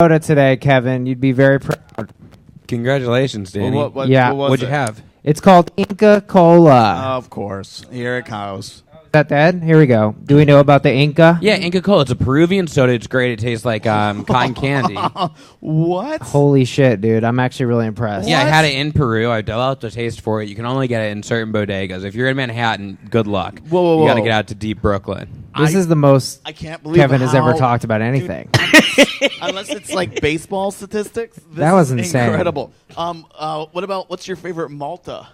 soda today, Kevin. You'd be very proud. Congratulations, Danny. Well, What'd you have? It's called Inca Cola. Of course. Here it goes. Is that dead? Here we go. Do we know about the Inca? Yeah, Inca Cola. It's a Peruvian soda. It's great. It tastes like cotton candy. What? Holy shit, dude. I'm actually really impressed. Yeah, I had it in Peru. I developed a taste for it. You can only get it in certain bodegas. If you're in Manhattan, good luck. Whoa. You got to get out to deep Brooklyn. This is the most I can't believe Kevin has ever how- talked about anything. Unless it's like baseball statistics. This That was is insane. incredible. What's your favorite Malta?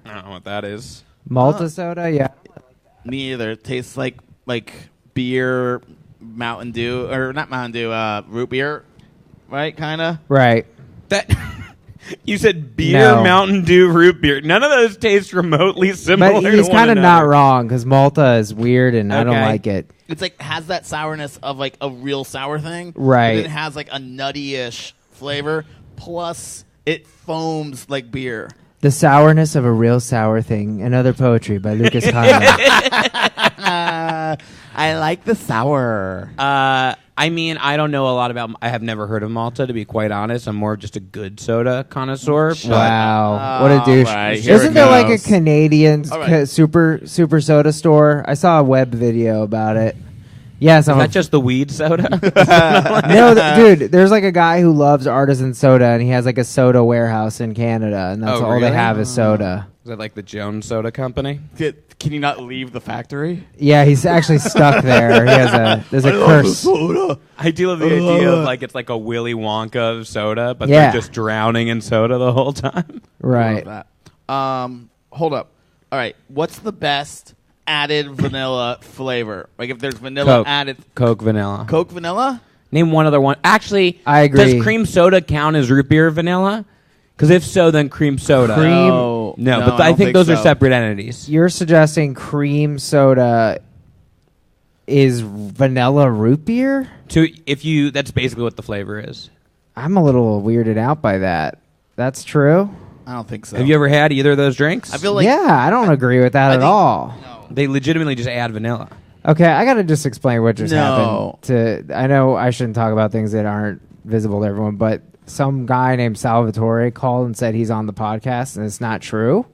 I don't know what that is. Malta soda? Yeah. Me either. It tastes like beer, Mountain Dew, or not Mountain Dew, root beer, right? Kind of. Right. That you said beer, No. Mountain Dew, root beer. None of those taste remotely similar. But he's kind of not wrong because Malta is weird and I don't Okay. like it. It's like has that sourness of like a real sour thing, Right. But it has like a nutty-ish flavor. Plus, it foams like beer. The sourness of a real sour thing. Another poetry by Lucas Conrad. I like the sour. I mean, I don't know a lot about. I have never heard of Malta, to be quite honest. I'm more of just a good soda connoisseur. But Wow. What a douche. right, here Isn't it there like a goes. Canadian All right. super soda store? I saw a web video about it. Yes, is that just the weed soda? no, dude. There's like a guy who loves artisan soda, and he has like a soda warehouse in Canada, and that's Oh, all they really? have is soda. Is that like the Jones Soda Company? Can you not leave the factory? Yeah, he's actually stuck there. There's a curse. Soda. I do love the idea of like it's like a Willy Wonka of soda, but Yeah. they're just drowning in soda the whole time. Right. Love that. Hold up. All right. What's the best added vanilla flavor? Like if there's vanilla Coke. added, Coke vanilla. Coke vanilla. Name one other one. Actually, I agree. Does cream soda count as root beer vanilla? Because if so, then cream soda. Cream- No, but I I don't think those are so. separate entities. You're suggesting cream soda is vanilla root beer? That's basically what the flavor is. I'm a little weirded out by that. That's true? I don't think so. Have you ever had either of those drinks? I feel like yeah, I don't agree with that I at think- all. No. They legitimately just add vanilla. Okay, I got to just explain what just No. happened. I know I shouldn't talk about things that aren't visible to everyone, but some guy named Salvatore called and said he's on the podcast, and it's not true.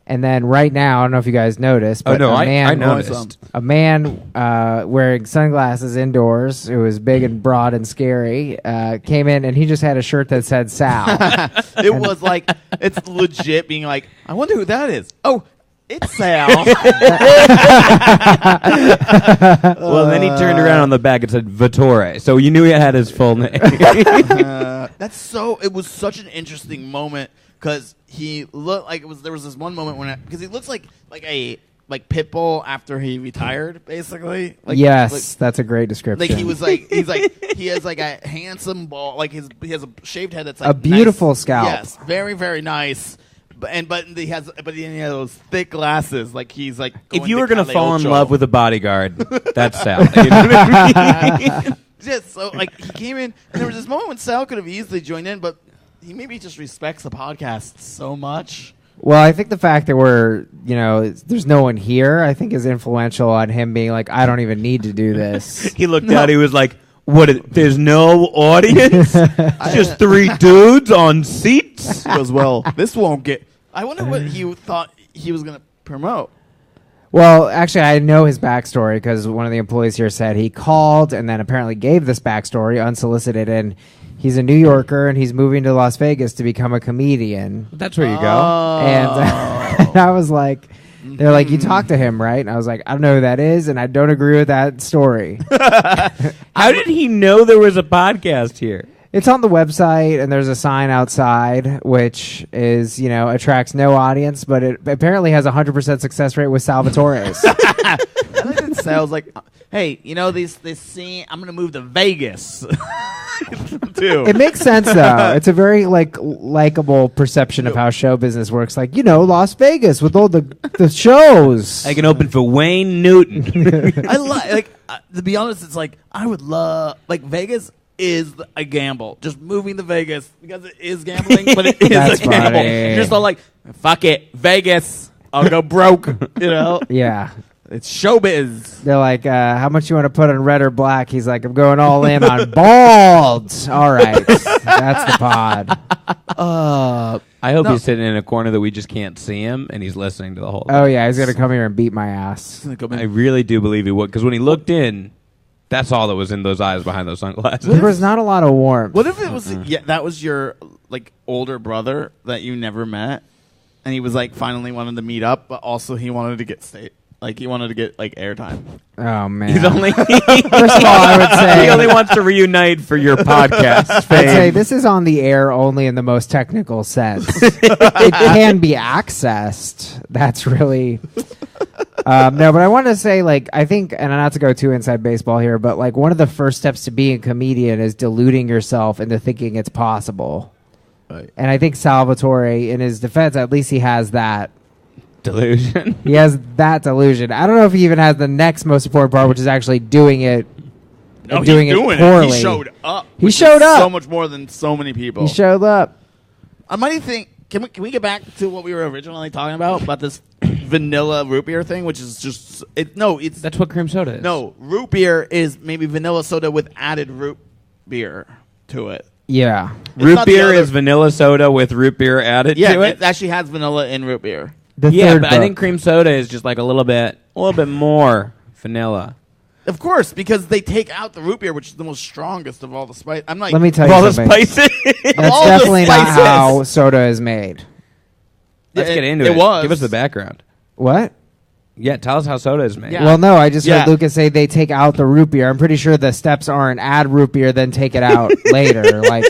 And then right now, I don't know if you guys noticed, but I noticed. a man wearing sunglasses indoors, who was big and broad and scary, came in, and he just had a shirt that said Sal. It was like it's legit being like, I wonder who that is. Oh, it's Sal. Well, then he turned around on the back and said Vittore, so you knew he had his full name. It was such an interesting moment because he looked like there was this one moment because he looks like a Pitbull after he retired, basically. Yes, that's a great description. Like he has like a handsome ball, like he has a shaved head that's like A beautiful nice. scalp. Yes, very very nice. But he has those thick glasses, like he's like. If you were going to fall in Ocho. love with a bodyguard, that's Sal. You know what I mean? Yeah, so like he came in, and there was this moment when Sal could have easily joined in, but he maybe just respects the podcast so much. Well, I think the fact that there's no one here, I think is influential on him being like, I don't even need to do this. He looked out, he was like, there's no audience? It's just three dudes on seats? He goes, well, this won't get. I wonder what he thought he was going to promote. Well, actually, I know his backstory because one of the employees here said he called and then apparently gave this backstory unsolicited, and he's a New Yorker and he's moving to Las Vegas to become a comedian. That's where you go. And I was like, they're like, you talked to him, right? And I was like, I don't know who that is, and I don't agree with that story. How did he know there was a podcast here? It's on the website, and there's a sign outside, which is, attracts no audience, but it apparently has a 100% success rate with Salvatore's. Sal's like, hey, this scene, I'm going to move to Vegas. Too. It makes sense, though. It's a very, likable perception of how show business works. Like, Las Vegas with all the shows. I can open for Wayne Newton. I to be honest, it's like, I would love, Vegas is a gamble. Just moving to Vegas because it is gambling, but it is That's a gamble. funny. You're just all like, fuck it, Vegas. I'll go broke, Yeah. It's showbiz. They're like, how much you want to put on red or black? He's like, I'm going all in on bald. All right. That's the pod. I hope he's sitting in a corner that we just can't see him, and he's listening to the whole thing. Oh, yeah. He's going to come here and beat my ass. I really do believe he would, because when he looked in, that's all that was in those eyes behind those sunglasses. There was not a lot of warmth. What if it was that was your like older brother that you never met, and he was like finally wanted to meet up, but also he wanted to get he wanted to get like airtime. Oh, man. He's only First of all, I would say he only wants to reunite for your podcast. I'd Fame. say this is on the air only in the most technical sense. It can be accessed. That's really no, but I want to say, like, I think, and not to go too inside baseball here, but like one of the first steps to being a comedian is deluding yourself into thinking it's possible. Right. And I think Salvatore, in his defense, at least he has that delusion. He has that delusion. I don't know if he even has the next most important part, which is actually doing it. No, doing he's doing it poorly. He showed up. He showed up so much more than so many people. He showed up. I might think. Can we get back to what we were originally talking about this vanilla root beer thing, which is just it's That's what cream soda is. no root beer is maybe vanilla soda with added root beer to it. Yeah. Root beer is vanilla soda with root beer added to it. It actually has vanilla in root beer. The Yeah, third but I think cream soda is just like a little bit more vanilla. Of course, because they take out the root beer, which is the most strongest of all the spice. I'm like, Let me tell All you the something. spices. That's all the definitely not spices. how soda is made. Let's Yeah, get into it it. was. Give us the background. What? Yeah, tell us how soda is made. Yeah. Well, no, I just Yeah. heard Lucas say they take out the root beer. I'm pretty sure the steps aren't add root beer, then take it out later. Like,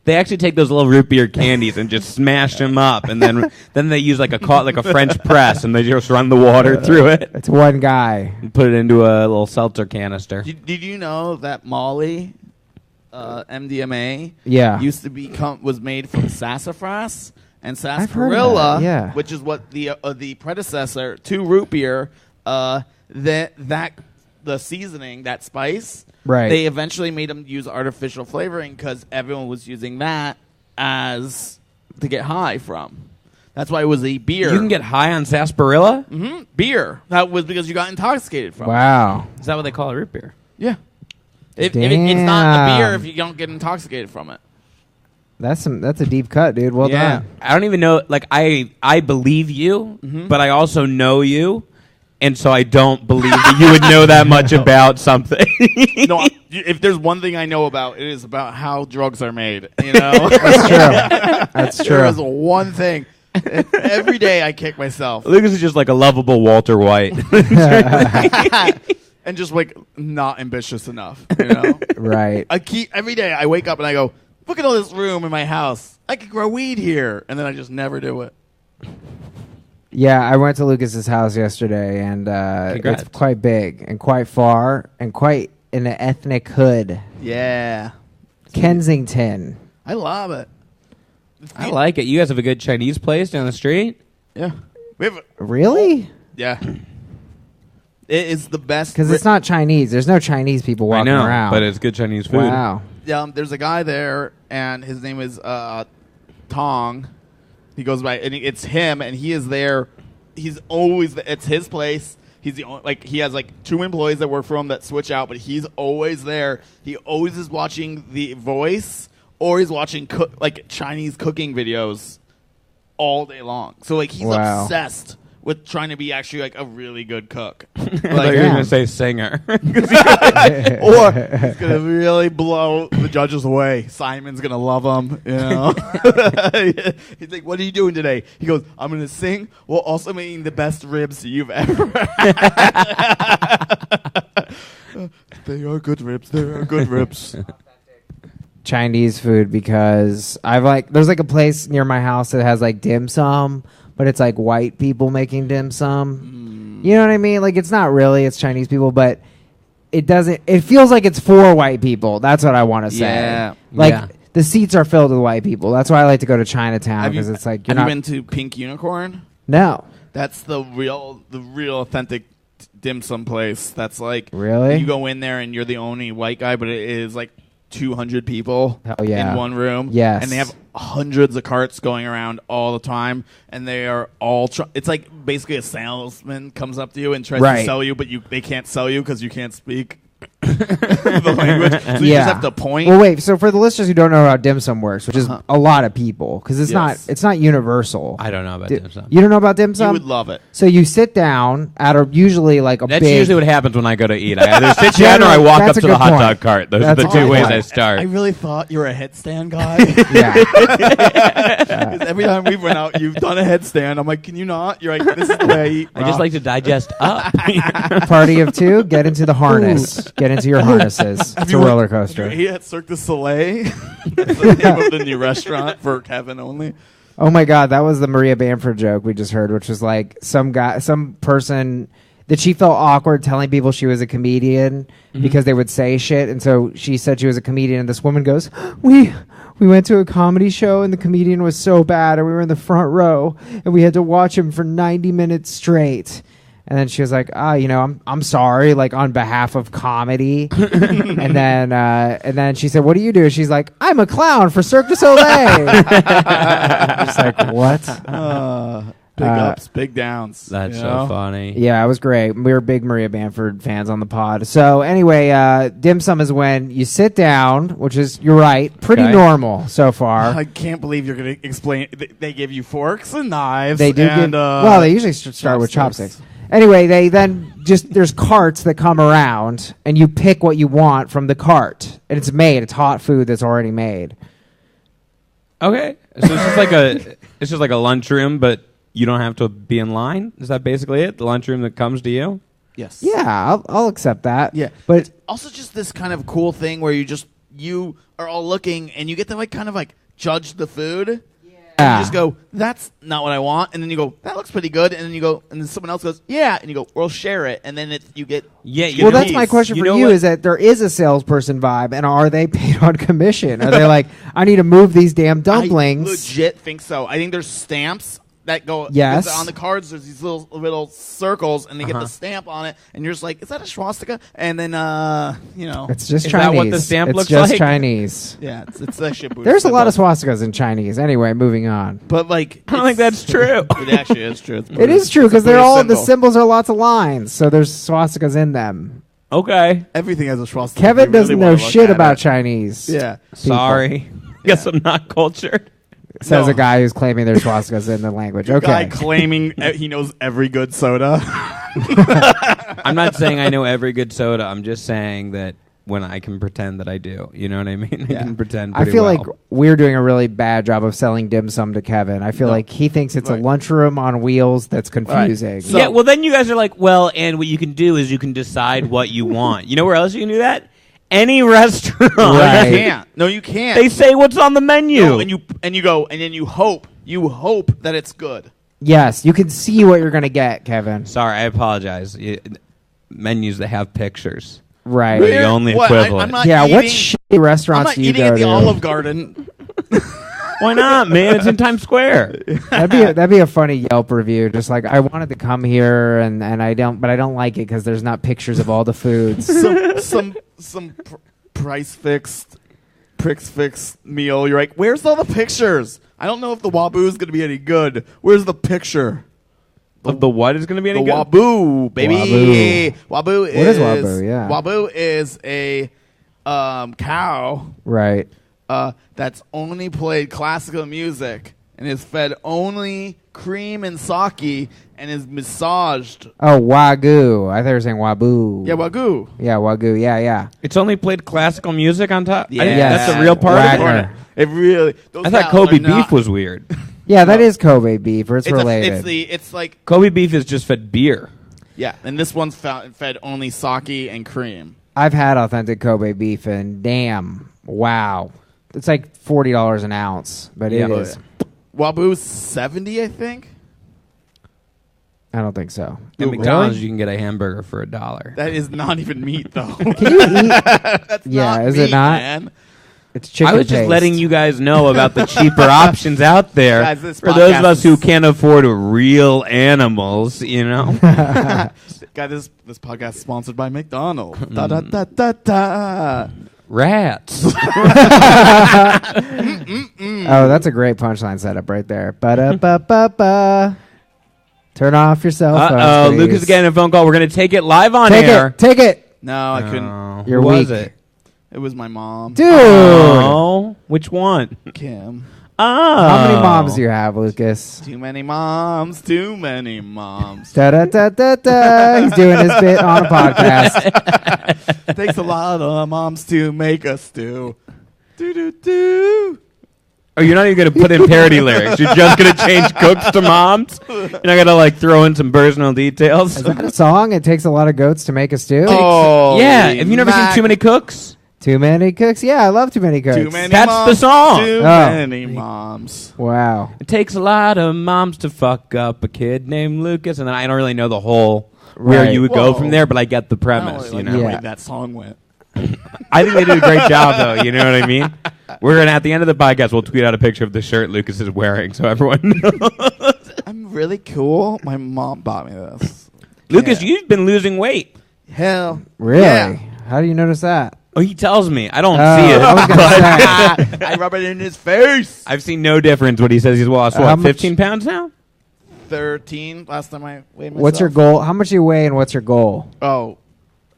They actually take those little root beer candies and just smash them up, and then they use like a French press, and they just run the water through it it's one guy. and put it into a little seltzer canister. Did you know that Molly, MDMA, Yeah. used to was made from sassafras and I've heard of sarsaparilla, that, yeah. which is what the predecessor to root beer. The seasoning, that spice, Right. They eventually made them use artificial flavoring because everyone was using that to get high from. That's why it was a beer. You can get high on sarsaparilla? beer. That was because you got intoxicated from it. Wow. Is that what they call a root beer? Yeah. It's not a beer Damn. if you don't get intoxicated from it. That's a deep cut, dude. Well done. I don't even know. Like I believe you, but I also know you, and so I don't believe that you would know that much about something. No, if there's one thing I know about, it is about how drugs are made. You know, That's true. That's there is true. one thing. Every day I kick myself, Lucas is just like a lovable Walter White. and just like not ambitious enough. You know, Right. every day I wake up and I go, look at all this room in my house. I could grow weed here, and then I just never do it. Yeah, I went to Lucas's house yesterday, and Congrats. it's quite big and quite far and quite in an ethnic hood. Yeah, Kensington. I love it. I like it. You guys have a good Chinese place down the street. Yeah, we have. Really? Yeah, it is the best Because it's not Chinese. There's no Chinese people I walking know, around. but it's good Chinese food. Wow. There's a guy there, and his name is Tong. He goes by, and it's him, and he is there. He's always. It's his place. He's the only, he has like 2 employees that work for him that switch out, but he's always there. He always is watching The Voice, or he's watching Chinese cooking videos all day long. So he's Wow. obsessed with trying to be actually like a really good cook. I thought you were yeah. going to say singer. Or he's gonna really blow the judges away. Simon's gonna love him, you know. He's like, "What are you doing today?" He goes, "I'm gonna sing while also making the best ribs you've ever had." They are good ribs. They are good ribs. Chinese food, because there's like a place near my house that has like dim sum, but it's like white people making dim sum. You know what I mean? Like, it's not really, it's Chinese people, but it feels like it's for white people. That's what I want to say. Yeah. Like, Yeah. the seats are filled with white people. That's why I like to go to Chinatown, because it's like, have you been to Pink Unicorn? No. That's the real authentic dim sum place. That's like, Really? you go in there and you're the only white guy, but it is like 200 people Hell yeah. in one room. Yes. And they have hundreds of carts going around all the time, and they are all it's like basically a salesman comes up to you and tries to sell you, but they can't sell you because you can't speak the language. So you just have to point. Well, wait. So for the listeners who don't know how dim sum works, which is a lot of people, because it's not universal. I don't know about dim sum. You don't know about dim sum? You would love it. So you sit down at usually like a That's big. usually what happens when I go to eat. I either sit down or I walk up to the hot dog cart. Those are the two ways I start. I really thought you were a headstand guy. Yeah. Every time we went out, you've done a headstand. I'm like, can you not? You're like, this is the way I eat. I just like to digest up. Party of two. Get into the harness. Get into your harnesses. It's a roller coaster. He at Cirque du Soleil. That's the name of the new restaurant for Kevin only. Oh my God, that was the Maria Bamford joke we just heard, which was like some person that she felt awkward telling people she was a comedian because they would say shit, and so she said she was a comedian, and this woman goes, we went to a comedy show and the comedian was so bad and we were in the front row and we had to watch him for 90 minutes straight. And then she was like, I'm sorry, like on behalf of comedy. and then she said, what do you do? She's like, I'm a clown for Cirque du Soleil. Just like, what? Big ups, big downs. That's so funny. Yeah, it was great. We were big Maria Bamford fans on the pod. So anyway, dim sum is when you sit down, which is, you're right, pretty normal so far. I can't believe you're going to explain. They give you forks and knives. They do and, well, they usually start with chopsticks. Anyway, they then there's carts that come around, and you pick what you want from the cart. And it's hot food that's already made. Okay. So it's just like a lunchroom, but you don't have to be in line? Is that basically it? The lunchroom that comes to you? Yes. Yeah, I'll accept that. Yeah. But it's also just this kind of cool thing where you are all looking, and you get to like kind of like judge the food. And you just go, that's not what I want. And then you go, that looks pretty good. And then you go, and then someone else goes, yeah. And you go, we'll share it. And then you get. Yeah. Well, that's my question for you is that there is a salesperson vibe. And are they paid on commission? Are they like, I need to move these damn dumplings? I legit think so. I think there's stamps that go on the cards. There's these little circles, and they get the stamp on it, and you're just like, is that a swastika? And then it's just is Chinese. That what the stamp looks just like? Chinese. Yeah, it's that shit. There's a lot of swastikas in Chinese. Anyway, moving on. But like, I don't think that's true. It actually is true. It is true because they're all the symbols are lots of lines, so there's swastikas in them. Okay. Everything has a swastika. Kevin doesn't know shit about Chinese. Yeah. People. Sorry. Guess I'm not cultured. Says a guy who's claiming there's swastikas in the language. Okay. Guy claiming he knows every good soda. I'm not saying I know every good soda. I'm just saying that when I can pretend that I do. You know what I mean? I can pretend pretty I feel well. like we're doing a really bad job of selling dim sum to Kevin. I feel like he thinks it's a lunchroom on wheels that's confusing. Right. So, yeah, well, then you guys are like, well, and what you can do is you can decide what you want. You know where else you can do that? Any restaurant. Right. You can't. No, you can't. They say what's on the menu. No, and you go, and then you hope that it's good. Yes, you can see what you're going to get, Kevin. Sorry, I apologize. Menus that have pictures. Right. The only equivalent. I'm not what eating, shitty restaurants do you eating go at the to? Olive Garden. Why not, man? It's in Times Square. That'd be a funny Yelp review. Just like I wanted to come here and I don't like it because there's not pictures of all the foods. some price fixed meal. You're like, where's all the pictures? I don't know if the Waboo is going to be any good. Where's the picture? Of the what is going to be any the good? Waboo, baby. Waboo is what is Waboo? Yeah. Waboo is a cow. Right. That's only played classical music and is fed only cream and sake and is massaged. Oh, Wagyu. I thought you were saying Waboo. Yeah, Wagyu. Yeah, Wagyu. Yeah. It's only played classical music on top? Yeah. That's a real part Wagner. of it? It really... I thought Kobe beef was weird. Yeah, that is Kobe beef, or it's related. It's like... Kobe beef is just fed beer. Yeah, and this one's fed only sake and cream. I've had authentic Kobe beef, and damn, wow. It's like $40 an ounce, but it is. Waboo's $70, I think. I don't think so. At McDonald's, you can get a hamburger for $1. That is not even meat, though. Can you eat? That's not is meat, it not? Man. It's chicken I was just paste. letting you guys know about the cheaper options out there Guys, for those of us who can't afford real animals, you know? Guys, this podcast is sponsored by McDonald's. Da da da da da. Rats. Oh, that's a great punchline setup right there. Ba-da-ba-ba-ba. Turn off your cell phone. Uh-oh, Lucas is getting a phone call. We're going to take it live on air. Take it. No, I couldn't. You're Who was weak. it? It was my mom. Dude. Oh, which one? Kim. Oh. How many moms do you have, Lucas? Too many moms. Too many moms. Da-da-da-da-da. He's doing his bit on a podcast. Takes a lot of moms to make a stew. Do-do-do. Oh, you're not even going to put in parody lyrics. You're just going to change cooks to moms? You're not going to, like, throw in some personal details? Is that a song? It takes a lot of goats to make a stew? Oh, yeah. Have you never seen Too Many Cooks? Too Many Cooks? Yeah, I love Too Many Cooks. Too many That's moms, the song. Too Oh. many moms. Wow. It takes a lot of moms to fuck up a kid named Lucas. And then I don't really know the whole where Right. you would go Whoa. from there, but I get the I premise, don't you like know? the Yeah. way that song went. I think they did a great job, though. You know what I mean? We're going to, at the end of the podcast, we'll tweet out a picture of the shirt Lucas is wearing so everyone knows. I'm really cool. My mom bought me this. Lucas, Yeah. you've been losing weight. Hell. Really? Yeah. How do you notice that? Oh, he tells me. I don't Oh, see it. I was gonna but I rub it in his face. I've seen no difference when he says he's lost, How what, much- 15 pounds now? 13 last time I weighed myself. What's your goal? How much you weigh and what's your goal? Oh,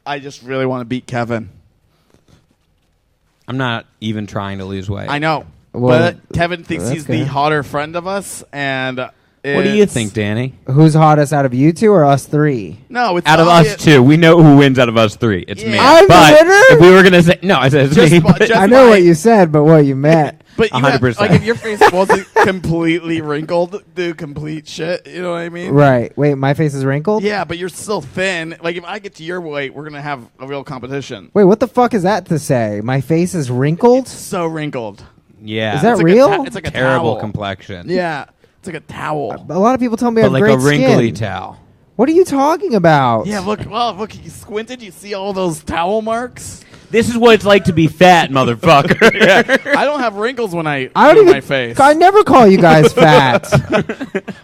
I just really want to beat Kevin. I'm not even trying to lose weight. I know. Well, but Kevin thinks that's he's the good. hotter friend of us. And What do you it's- think, Danny? Who's hottest out of you two or us three? No, it's Out of obvious. us two, we know who wins out of us three. It's me. Yeah. I'm the but winner? if we were going to say, no, I said it's Just me. bu- but- just- I know my- what you said, but what you meant. But you have, 100%. like if your face wasn't completely wrinkled, do complete shit. You know what I mean? Right. Wait, my face is wrinkled? Yeah, but you're still thin. Like if I get to your weight, we're gonna have a real competition. Wait, what the fuck is that to say? My face is wrinkled? So wrinkled. yeah. Is that It's like real? it's like a terrible towel. complexion. Yeah, it's like a towel. A lot of people tell me I But have like a great wrinkly skin. towel. What are you talking about? Yeah, look. Well, look. You squinted. You see all those towel marks. This is what it's like to be fat, motherfucker. I don't have wrinkles when I I don't do even. my face. I never call you guys fat.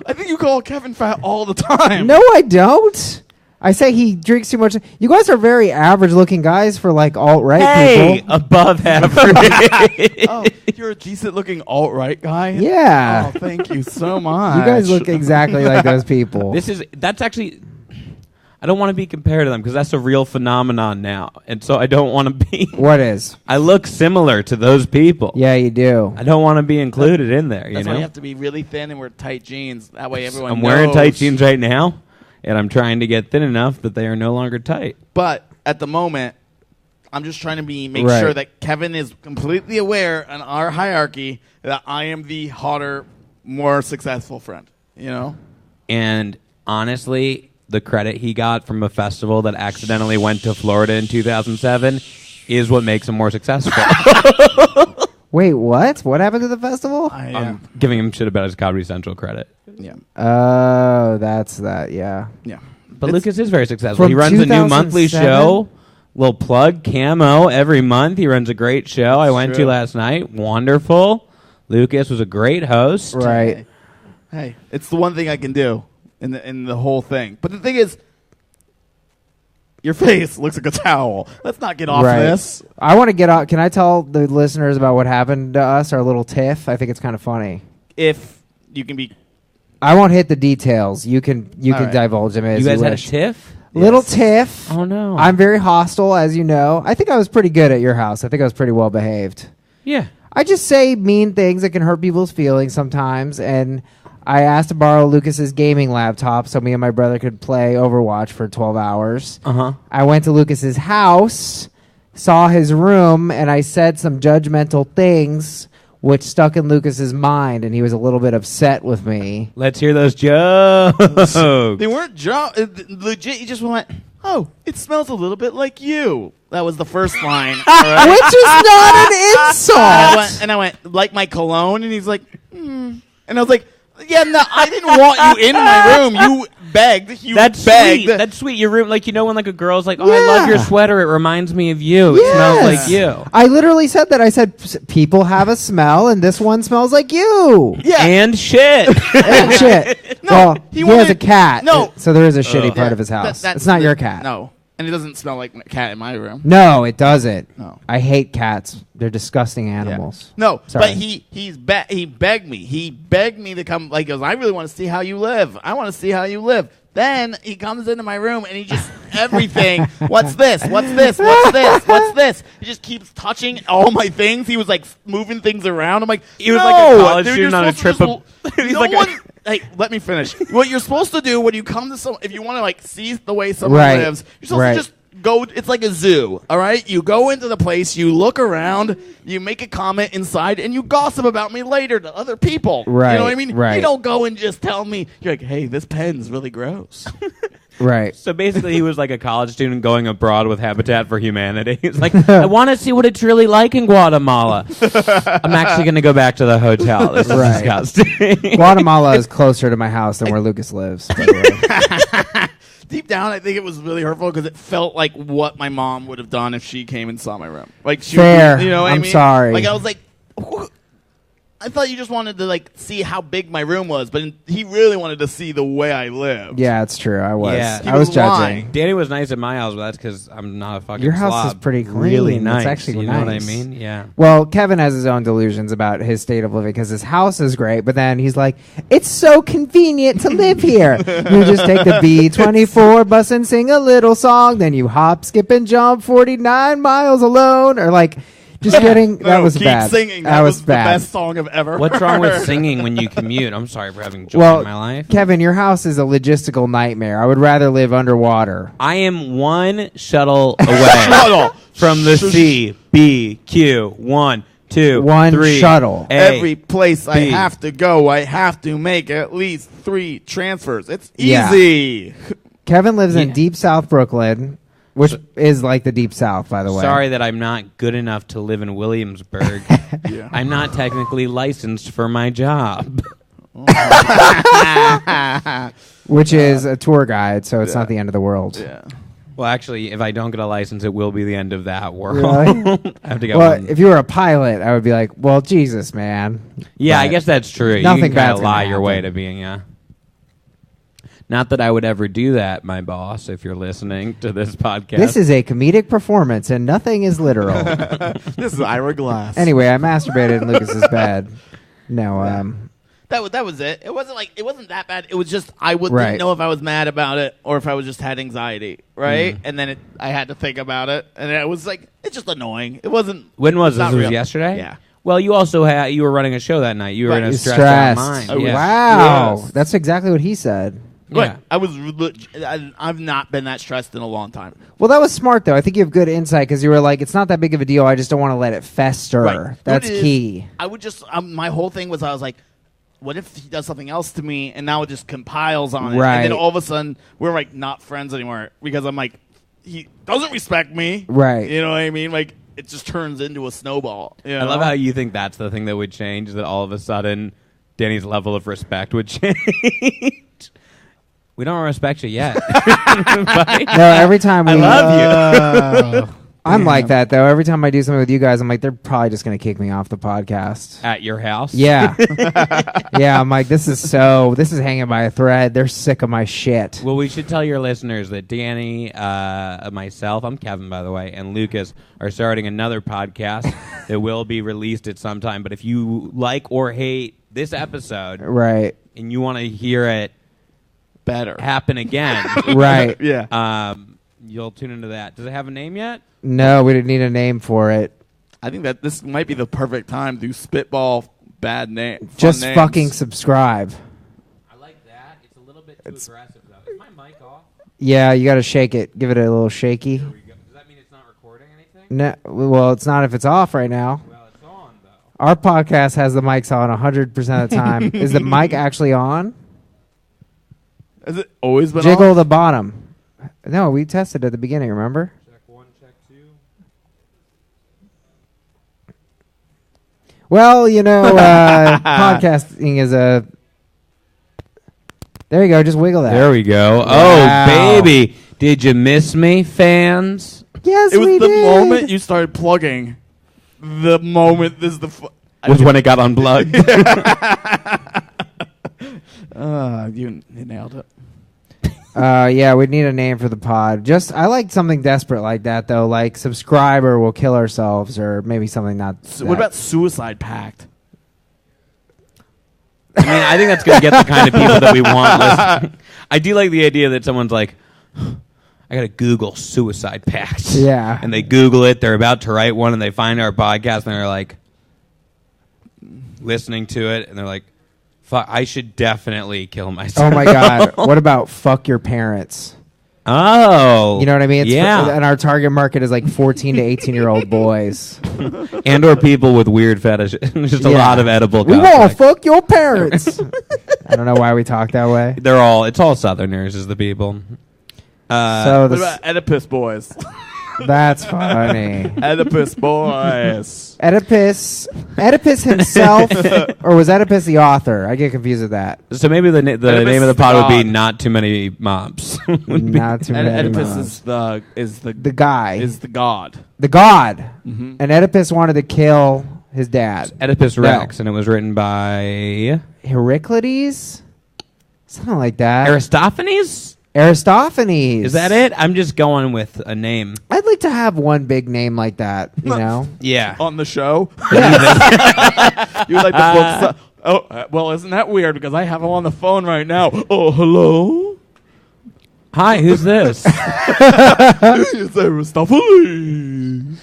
I think you call Kevin fat all the time. No, I don't. I say he drinks too much. You guys are very average-looking guys for like alt-right Hey, people. above average. Oh, you're a decent-looking alt-right guy. Yeah. Oh, thank you so much. You guys look exactly like those people. That's actually, I don't want to be compared to them because that's a real phenomenon now. And so I don't want to be, What is? I look similar to those people. Yeah, you do. I don't want to be included in there, you That's why know? you have to be really thin and wear tight jeans. That way everyone I'm wearing knows. tight jeans right now, and I'm trying to get thin enough that they are no longer tight. But at the moment, I'm just trying to make Right. sure that Kevin is completely aware in our hierarchy that I am the hotter, more successful friend. You know? And honestly, the credit he got from a festival that accidentally went to Florida in 2007 is what makes him more successful. Wait, what? What happened to the festival? I'm giving him shit about his Comedy Central credit. Yeah. Oh, that's that. Yeah. Yeah. But Lucas is very successful. From He runs a new monthly 2007? show. Little plug, Camo, every month. He runs a great show I went to true. last night. Wonderful. Lucas was a great host. Right. Hey, it's the one thing I can do in the whole thing. But the thing is, your face looks like a towel. Let's not get off Right. this. I want to get out. Can I tell the listeners about what happened to us, our little tiff? I think it's kind of funny. If you can be... I won't hit the details. You can All right. divulge them as You guys had a wish. tiff? Little Yes. tiff. Oh, no. I'm very hostile, as you know. I think I was pretty good at your house. I think I was pretty well behaved. Yeah. I just say mean things that can hurt people's feelings sometimes, and I asked to borrow Lucas's gaming laptop so me and my brother could play Overwatch for 12 hours. Uh-huh. I went to Lucas's house, saw his room, and I said some judgmental things which stuck in Lucas's mind, and he was a little bit upset with me. Let's hear those jokes. They weren't legit. You just went, oh, it smells a little bit like you. That was the first line. All right? Which is not an insult! And I went, like my cologne? And he's like, And I was like, yeah, no, I didn't want you in my room. You begged. You That's begged. sweet. That's sweet. Your room, like, you know when like a girl's like, oh, I love your Yeah. sweater. It reminds me of you. It smells like you. I literally said that. I said, people have a smell, and this one smells like you. Yeah. And shit. And shit. No, Well, he he has a wanted- cat. No. So there is a shitty part Yeah. of his house. That's it's not the- your cat. No. And it doesn't smell like a cat in my room. No, it doesn't. No. I hate cats. They're disgusting animals. Yeah. No, Sorry. but he begged me. He begged me to come. Like, he goes, I really want to see how you live. I want to see how you live. Then he comes into my room and he just everything. What's this? What's this? What's this? What's this? He just keeps touching all my things. He was like moving things around. I'm like, He was no, like a college dude, student you're on a supposed trip to of- just- He's no like a- one. Hey, let me finish. What you're supposed to do when you come to if you want to like see the way someone Right. lives, you're supposed to just go. It's like a zoo, all right? You go into the place, you look around, you make a comment inside, and you gossip about me later to other people. Right, You know what I mean? right. You don't go and just tell me, you're like, hey, this pen's really gross. Right. So basically, he was like a college student going abroad with Habitat for Humanity. He's like, I want to see what it's really like in Guatemala. I'm actually going to go back to the hotel. This is Right. disgusting. Guatemala is closer to my house than where Lucas lives, by the way. Deep down, I think it was really hurtful because it felt like what my mom would have done if she came and saw my room. Like, she Fair. Would, you know what I I'm mean? sorry. Like, I was like, I thought you just wanted to like see how big my room was, but he really wanted to see the way I lived. Yeah, it's true. I was. Yeah. He I was was judging. lying. Danny was nice at my house, but that's because I'm not a fucking Your house slob. is pretty clean. Really It's nice. actually you know what I nice. mean? Yeah. Well, Kevin has his own delusions about his state of living because his house is great, but then he's like, it's so convenient to live here. You just take the B24 bus and sing a little song, then you hop, skip, and jump 49 miles alone, or like just getting that was keep bad. singing. That was the bad. best song I've ever What's wrong with heard. singing when you commute? I'm sorry for having joy Well, in my life. Kevin, your house is a logistical nightmare. I would rather live underwater. I am one shuttle away Shuttle. from the C, B, Q. 1, 2, One 3, shuttle. A. Every place I B. have to go, I have to make at least 3 transfers. It's Yeah. easy. Kevin lives in Yeah. deep South Brooklyn, which is like the deep South, by the way. Sorry that I'm not good enough to live in Williamsburg. Yeah. I'm not technically licensed for my job. Which is a tour guide, so it's not the end of the world. Yeah. Well, actually, if I don't get a license, it will be the end of that world. Really? I have to get Well, one. if you were a pilot, I would be like, well, Jesus, man. Yeah, I But guess that's true. nothing You can kind bad's of gonna lie your way happen. to being, yeah. Not that I would ever do that, my boss, if you're listening to this podcast. This is a comedic performance, and nothing is literal. This is Ira Glass. Anyway, I masturbated in Lucas's bed. No, That was it. It wasn't that bad. It was just I didn't Right. know if I was mad about it or if I was just had anxiety, right? Mm-hmm. And then I had to think about it, and it was like it's just annoying. It wasn't. When was it's this? not This was real. yesterday? Yeah. Well, you also you were running a show that night. You were Right. in a You're stressed out mind. was- Yeah. Wow. Yes. That's exactly what he said. Yeah. Right. I've not been that stressed in a long time. Well, that was smart, though. I think you have good insight because you were like, it's not that big of a deal. I just don't want to let it fester. Right. That's It is- key. I would just my whole thing was I was like, what if he does something else to me and now it just compiles on it, Right. and then all of a sudden we're like not friends anymore because I'm like he doesn't respect me, Right. You know what I mean? Like it just turns into a snowball. You I know? love how you think that's the thing that would change, that all of a sudden Danny's level of respect would change. We don't respect you yet. Buddy. No, every time we. I love you. I'm like that, though. Every time I do something with you guys, I'm like, they're probably just going to kick me off the podcast. At your house? Yeah. Yeah, I'm like, this is hanging by a thread. They're sick of my shit. Well, we should tell your listeners that Danny, myself, I'm Kevin, by the way, and Lucas are starting another podcast that will be released at some time. But if you like or hate this episode Right. and you want to hear it better. happen again, Right. Yeah. you'll tune into that. Does it have a name yet? No, we didn't need a name for it. I think that this might be the perfect time to spitball bad name. Just names. fucking subscribe. I like that. It's a little bit too aggressive, though. Is my mic off? Yeah, you got to shake it. Give it a little shaky. There we go. Does that mean it's not recording anything? No, well, it's not if it's off right now. Well, it's on, though. Our podcast has the mics on 100% of the time. Is the mic actually on? Has it always been Jiggle off? the bottom. No, we tested at the beginning, remember? Check 1, check 2. Well, you know, podcasting is a... There you go, just wiggle that. There we go. Wow. Oh, baby. Did you miss me, fans? Yes, It was we the did. moment you started plugging. The moment this is the. Was when it got unplugged. You nailed it. Yeah, we'd need a name for the pod. I like something desperate like that, though. Like subscribe or we'll kill ourselves, or maybe something not. What about Suicide Pact? I mean, I think that's going to get the kind of people that we want listening. I do like the idea that someone's like, I got to Google Suicide Pact. Yeah. And they Google it. They're about to write one, and they find our podcast, and they're like listening to it, and they're like, fuck, I should definitely kill myself. Oh, my God. What about fuck your parents? Oh. You know what I mean? Yeah. And our target market is like 14 to 18-year-old boys. And or people with weird fetishes. Just a lot of edible We conflict. want to fuck your parents. I don't know why we talk that way. It's all Southerners is the people. So What about Oedipus boys? that's funny. Oedipus boys. Oedipus himself, or was Oedipus the author? I get confused with that. So maybe the name of the pod would be Not Too Many Moms. Not too many. Oedipus moms. is the guy. Is the god. The god. Mm-hmm. And Oedipus wanted to kill his dad. Oedipus Rex, and it was written by Heraclides? Something like that. Aristophanes? Aristophanes. Is that it? I'm just going with a name. I'd like to have one big name like that, you know? Yeah. On the show? Yeah. You would like to well, isn't that weird? Because I have him on the phone right now. Oh, hello? Hi, who's this? It's Aristophanes.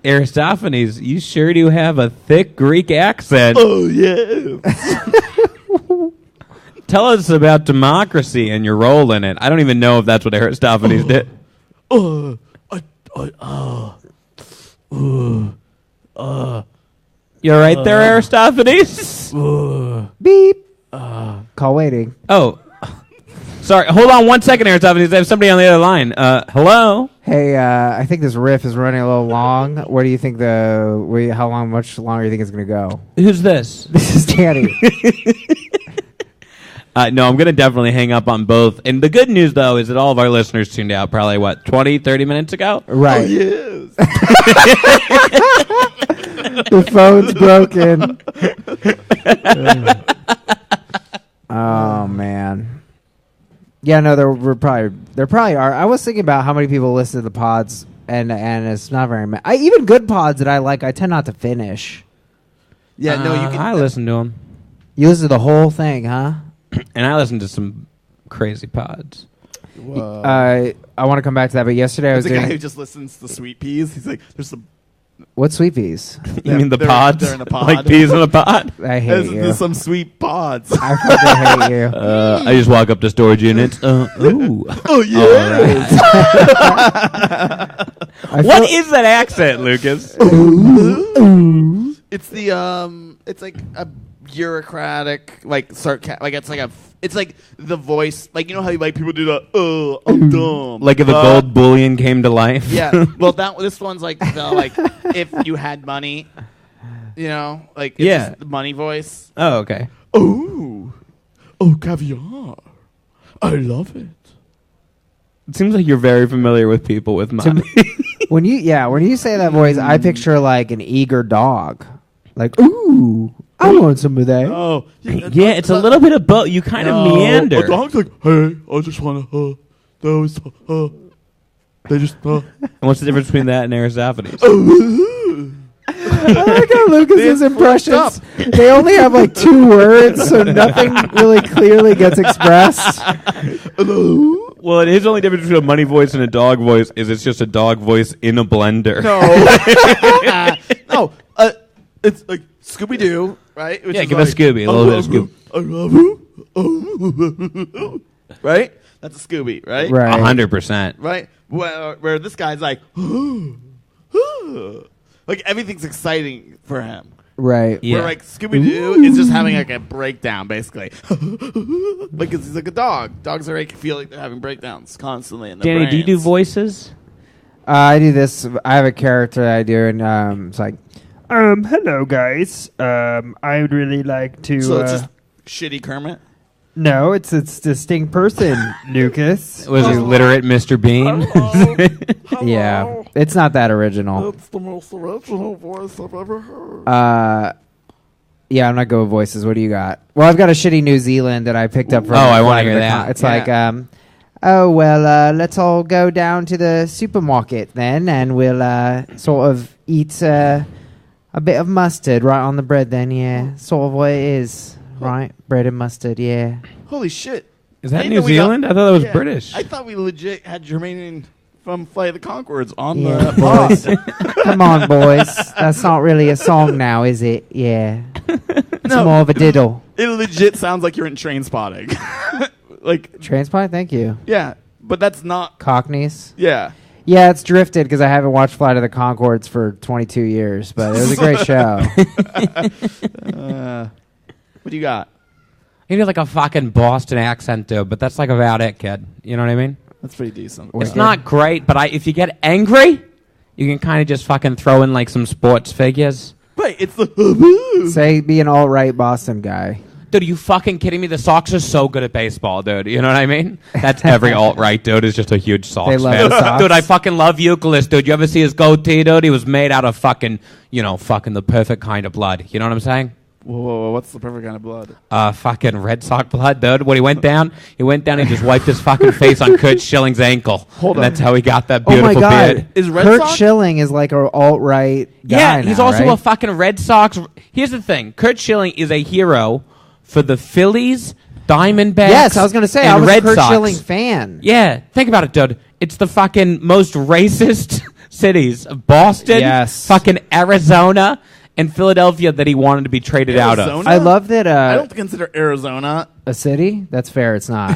Aristophanes, you sure do have a thick Greek accent. Oh, yeah. Tell us about democracy and your role in it. I don't even know if that's what Aristophanes did. You all right there, Aristophanes? Beep. Call waiting. Oh. Sorry, hold on 1 second, Aristophanes. I have somebody on the other line. Hello? Hey, I think this riff is running a little long. What do you think much longer do you think it's going to go? Who's this? This is Danny. No, I'm going to definitely hang up on both. And the good news, though, is that all of our listeners tuned out probably, 20, 30 minutes ago? Right. Oh, yes. The phone's broken. Oh, man. Yeah, no, there probably are. I was thinking about how many people listen to the pods, and it's not very many. Even good pods that I like, I tend not to finish. Yeah, no, you can. I listen to them. You listen to the whole thing, huh? And I listen to some crazy pods. I want to come back to that, but yesterday I was There's a guy doing... who just listens to Sweet Peas. He's like, there's some. What sweet peas? You mean the they're- pods? they're in a pod. Like peas in a pod? I hate you. There's some sweet pods. I fucking hate you. I just walk up to storage units. Ooh. Oh, yeah. What is that accent, Lucas? It's the it's like a bureaucratic, like it's like the voice, like you know how like people do the I'm dumb, Like if a gold bullion came to life? Yeah. Well, this one's like the like if you had money, you know, like it's Yeah. just the money voice. Oh, okay. Oh, caviar, I love it. It seems like you're very familiar with people with money. When you say that voice, I picture like an eager dog. Like, ooh, I want some of that. Oh, Yeah, it's a little bit of both. You kind of meander. A dog's like, hey, I just want to. They just. And what's the difference between that and Aristophanes? I like how Lucas's impressions, they only have like 2 words, so nothing really clearly gets expressed. Well, his only difference between a money voice and a dog voice is it's just a dog voice in a blender. No. It's like Scooby-Doo, right? Which Yeah, is give like, us Scooby, a little bit of Scooby. I love you. Right? That's a Scooby, right? Right. 100%. Right? Where this guy's like, like everything's exciting for him. Right. Yeah. Where like Scooby-Doo is just having like a breakdown, basically. Like he's like a dog. Dogs are like feel like they're having breakdowns constantly in their Danny, do you do brains. voices? I do this. I have a character I do, and it's like, Hello guys. I would really like to. So it's just shitty Kermit. No, it's a distinct person, Lucas. Was he literate Mr. Bean? yeah, it's not that original. It's the most original voice I've ever heard. Yeah, I'm not good with voices. What do you got? Well, I've got a shitty New Zealand that I picked up from. Oh, I wanna like, hear the that. It's Yeah. like, oh, well, let's all go down to the supermarket then, and we'll sort of eat a bit of mustard right on the bread then, yeah. Sort of what it is, right? Bread and mustard, yeah. Holy shit. Is that I New know we Zealand? got- I thought that was Yeah. British. I thought we legit had Jermaine from Flight of the Conchords on Yeah, the boys. pod. Come on, boys. That's not really a song now, is it? Yeah. It's No. more of a diddle. It legit sounds like you're in Train Spotting. Like, Transplant, thank you. yeah, but that's not. Cockneys. Yeah. Yeah, it's drifted because I haven't watched Flight of the Conchords for 22 years, but it was a great show. What do you got? You do like a fucking Boston accent, dude, but that's like about it, kid. You know what I mean? That's pretty decent. It's not great, but if you get angry, you can kind of just fucking throw in like some sports figures. Right, it's the. Say, be an alt-right Boston guy. Dude, are you fucking kidding me? The Sox are so good at baseball, dude. You know what I mean? That's every alt-right dude is just a huge Sox They love fan. the Sox. Dude, I fucking love Euclid, dude. You ever see his goatee, dude? He was made out of fucking, fucking the perfect kind of blood. You know what I'm saying? Whoa, what's the perfect kind of blood? Fucking Red Sox blood, dude. When he went down, and just wiped his fucking face on Kurt Schilling's ankle. Hold And on. that's how he got that Oh my beautiful God. beard. Is Red Kurt Sox- Schilling is like an alt-right guy Yeah, he's now, also right? a fucking Red Sox. Here's the thing. Kurt Schilling is a hero for the Phillies, Diamondbacks, Yes, I was going to say, and I was Red a Kurt Sox. Schilling fan. Yeah, think about it, dude. It's the fucking most racist cities of Boston, Yes. fucking Arizona, and Philadelphia that he wanted to be traded out of. Arizona? I love that I don't consider Arizona. a city. That's fair. It's not.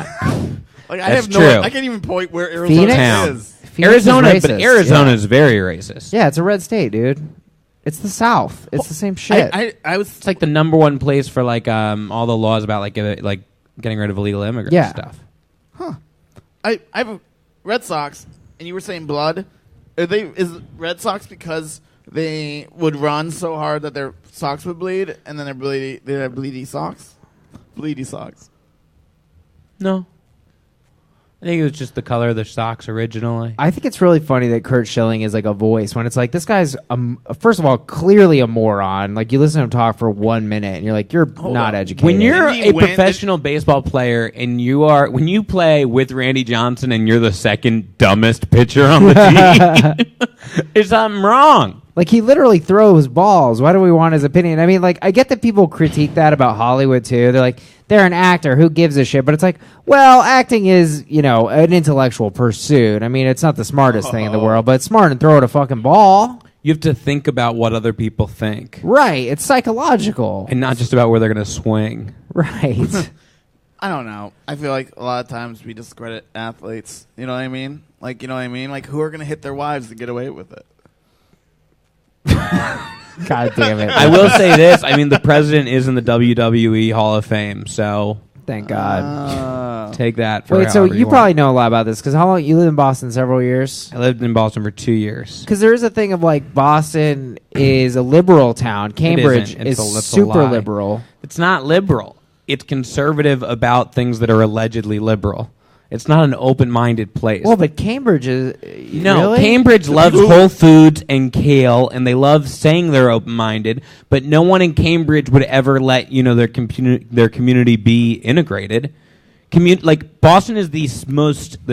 Like I That's have no. true. I can't even point where Arizona Phoenix? Town. is. Phoenix Arizona, is but racist. Arizona is very racist. Yeah, it's a red state, dude. It's the South. It's the same shit. I was. It's like the number one place for like all the laws about like getting rid of illegal immigrants Yeah. stuff. I have Red Sox, and you were saying blood. Is Red Sox because they would run so hard that their socks would bleed, and then they have bleedy socks? Bleedy socks. No. I think it was just the color of the socks originally. I think it's really funny that Kurt Schilling is like a voice when it's like this guy's first of all clearly a moron. Like you listen to him talk for 1 minute and you're like you're not on. educated. When you're Didn't he a win- professional baseball player and when you play with Randy Johnson and you're the second dumbest pitcher on the team, there's something wrong. like he literally throws balls. Why do we want his opinion? I mean, like I get that people critique that about Hollywood too. They're like they're an actor. Who gives a shit? But it's like, well, acting is an intellectual pursuit. I mean, it's not the smartest thing in the world, but it's smart and throw it a fucking ball. You have to think about what other people think Right. It's psychological. and not just about where they're going to swing. Right. I don't know. I feel like a lot of times we discredit athletes. You know what I mean? Like Like who are going to hit their wives to get away with it? God damn it. I will say this. I mean, the president is in the WWE Hall of Fame, so Thank God. take that for Wait, so however you want. probably know a lot about this because how long you lived in Boston? Several years. I lived in Boston for 2 years. Because there is a thing of like Boston is a liberal town. Cambridge isn't. is That's a super lie. liberal. It's not liberal. It's conservative about things that are allegedly liberal. It's not an open-minded place. Well, but Cambridge is No, really? Cambridge loves Whole Foods and kale, and they love saying they're open-minded. But no one in Cambridge would ever let their community be integrated. Like Boston is the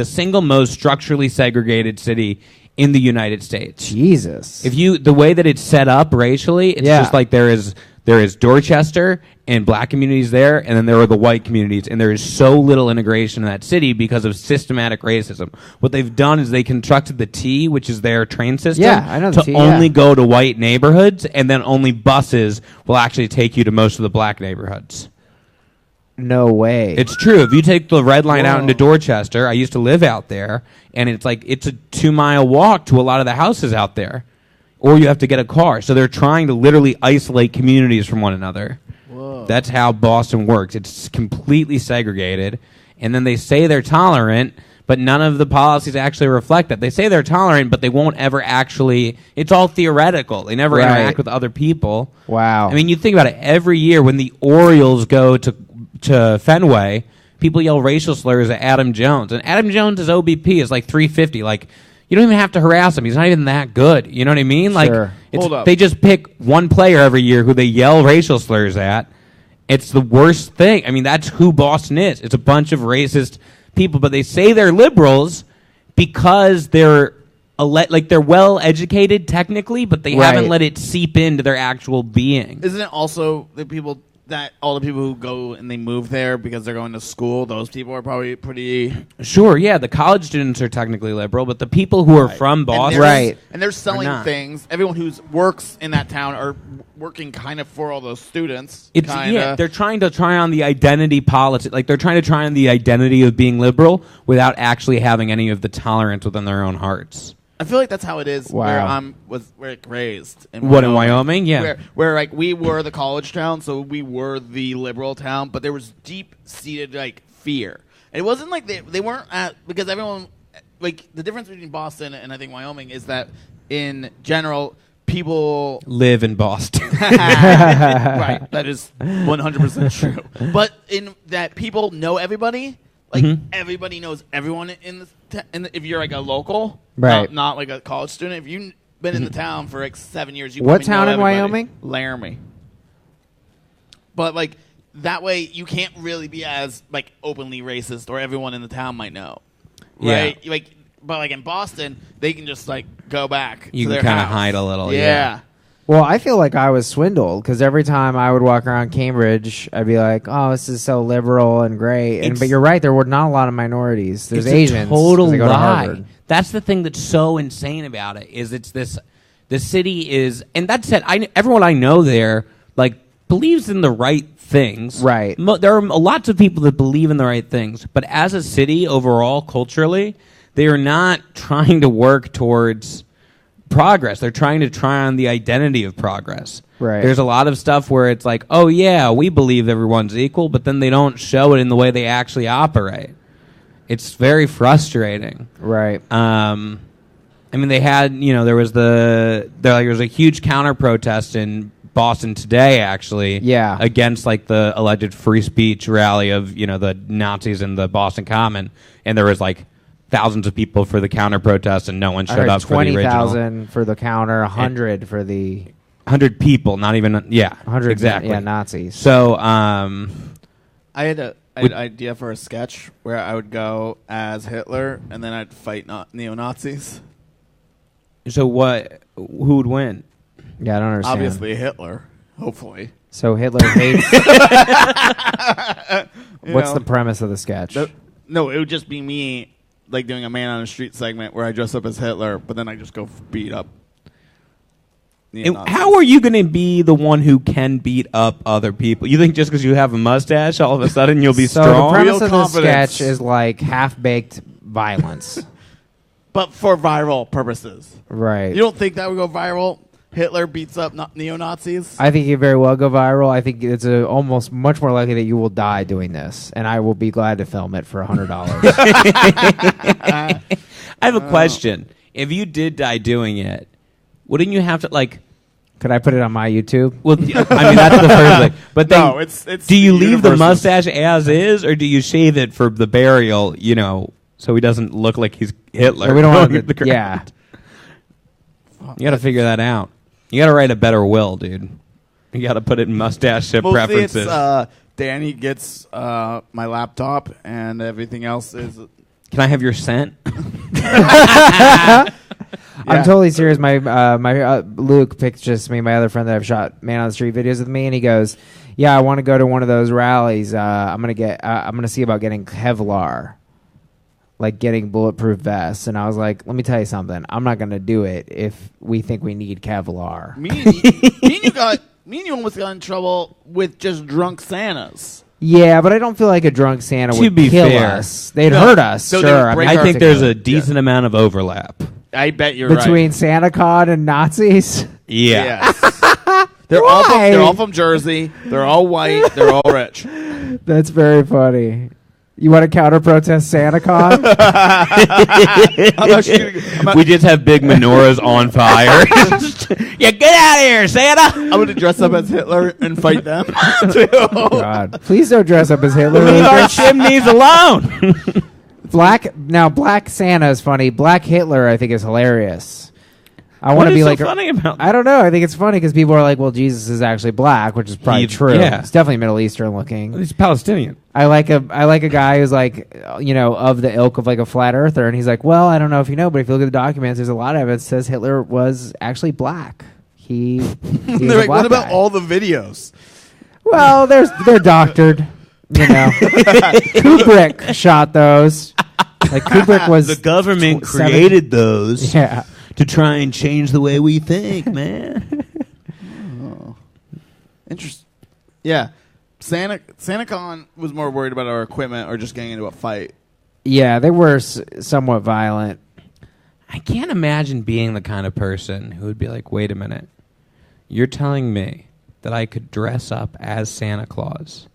single most structurally segregated city in the United States. Jesus. The way that it's set up racially, it's just like there is Dorchester and black communities there, and then there are the white communities, and there is so little integration in that city because of systematic racism. What they've done is they constructed the T, which is their train system, Yeah, I know the to T, only yeah. go to white neighborhoods, and then only buses will actually take you to most of the black neighborhoods. No way. It's true. If you take the red line out Whoa. into Dorchester, I used to live out there, and it's a 2-mile walk to a lot of the houses out there. Or you have to get a car. So they're trying to literally isolate communities from one another. Whoa. That's how Boston works. It's completely segregated. And then they say they're tolerant, but none of the policies actually reflect that. They say they're tolerant, but they won't ever actually... It's all theoretical. They never Right. interact with other people. Wow. I mean, you think about it. Every year when the Orioles go to Fenway, people yell racial slurs at Adam Jones. And Adam Jones' OBP is like 350. Like... You don't even have to harass him. He's not even that good. You know what I mean? Sure. Hold up. They just pick one player every year who they yell racial slurs at. It's the worst thing. I mean, that's who Boston is. It's a bunch of racist people, but they say they're liberals because they're they're well educated technically, but they haven't let it seep into their actual being. Isn't it also the people that all the people who go and they move there because they're going to school? Those people are probably pretty. Sure, yeah, the college students are technically liberal, but the people who are from Boston, and they're selling things. Everyone who works in that town are working kind of for all those students. They're trying to try on the identity politics. Like they're trying to try on the identity of being liberal without actually having any of the tolerance within their own hearts. I feel like that's how it is where I'm raised. In Wyoming? Yeah. Where like we were the college town, so we were the liberal town, but there was deep-seated like fear. And it wasn't like they weren't because everyone like the difference between Boston and I think Wyoming is that in general people live in Boston. Right. That is 100% true. But in that people know everybody. Like everybody knows everyone in if you're like a local, right? Not like a college student. If you've been in the town for like 7 years, you what town know in Wyoming? Laramie. But like that way, you can't really be as like openly racist, or everyone in the town might know, right? Yeah. Like, but like in Boston, they can just like go back. You to can kind of hide a little. Yeah. Well, I feel like I was swindled because every time I would walk around Cambridge, I'd be like, "Oh, this is so liberal and great." But you're right; there were not a lot of minorities. There's Asians. A total they go to lie. Harvard. That's the thing that's so insane about it. Is it's this? The city is, and that said, everyone I know there like believes in the right things. Right. There are lots of people that believe in the right things, but as a city overall, culturally, they are not trying to work towards progress. They're trying to try on the identity of progress. Right. There's a lot of stuff where it's like, oh yeah, we believe everyone's equal, but then they don't show it in the way they actually operate. It's very frustrating. Right. I mean, they had, there was there was a huge counter protest in Boston today, actually. Yeah. Against like the alleged free speech rally of the Nazis in the Boston Common, and there was like thousands of people for the counter protest, and no one showed up for the original. 20,000 for the counter, 100 for the 100 people, not even 100 exactly Nazis. So I had an idea for a sketch where I would go as Hitler and then I'd fight neo-Nazis. So what? Who would win? Yeah, I don't understand. Obviously Hitler. Hopefully. So Hitler hates. What's the premise of the sketch? No, it would just be me. Like doing a man on the street segment where I dress up as Hitler, but then I just go beat up. How are you going to be the one who can beat up other people? You think just because you have a mustache, all of a sudden you'll be strong? So the premise Real of the confidence. sketch is like half-baked violence. But for viral purposes. Right. You don't think that would go viral? Hitler beats up neo-Nazis? I think it very well go viral. I think it's almost much more likely that you will die doing this, and I will be glad to film it for $100. I have a question. If you did die doing it, wouldn't you have to Could I put it on my YouTube? Well, I mean that's the first thing. But then, no, it's do you leave the mustache as is, or do you shave it for the burial? So he doesn't look like he's Hitler. We don't want to. Yeah. You got to figure that out. You got to write a better will, dude. You got to put it in mustache preferences. It's, Danny gets my laptop, and everything else is. Can I have your scent? I'm totally serious. My Luke pictures me, my other friend that I've shot Man on the Street videos with me, and he goes, "Yeah, I want to go to one of those rallies. I'm gonna see about getting Kevlar, like getting bulletproof vests." And I was like, "Let me tell you something. I'm not gonna do it if we think we need Kevlar." Me and you almost got in trouble with just drunk Santas. Yeah, but I don't feel like a drunk Santa To would be kill fair. us. They'd hurt us. So they sure, would break I our think there's together. a decent amount of overlap. I bet you're between right. Santa Con and Nazis. Yeah. Yes. They're all from Jersey. They're all white. They're all rich. That's very funny. You want to counter protest SantaCon? We just have big menorahs on fire. Yeah, get out of here, Santa! I'm going to dress up as Hitler and fight them, too. God, please don't dress up as Hitler. Leave our chimneys alone. Black Santa is funny. Black Hitler, I think, is hilarious. I want What to is be so like funny about that? I don't know. I think it's funny because people are like, well, Jesus is actually black, which is probably true. Yeah. It's definitely Middle Eastern looking. He's Palestinian. I like a guy who's like, of the ilk of like a flat earther, and he's like, well, I don't know if you know, but if you look at the documents, there's a lot of evidence that says Hitler was actually black. He was They're a like, black what about guy. all the videos? Well, they're doctored. Kubrick shot those. Like Kubrick was The government 7 created those Yeah. to try and change the way we think, man. Interesting. Yeah. SantaCon was more worried about our equipment or just getting into a fight. Yeah, they were somewhat violent. I can't imagine being the kind of person who would be like, wait a minute. You're telling me that I could dress up as Santa Claus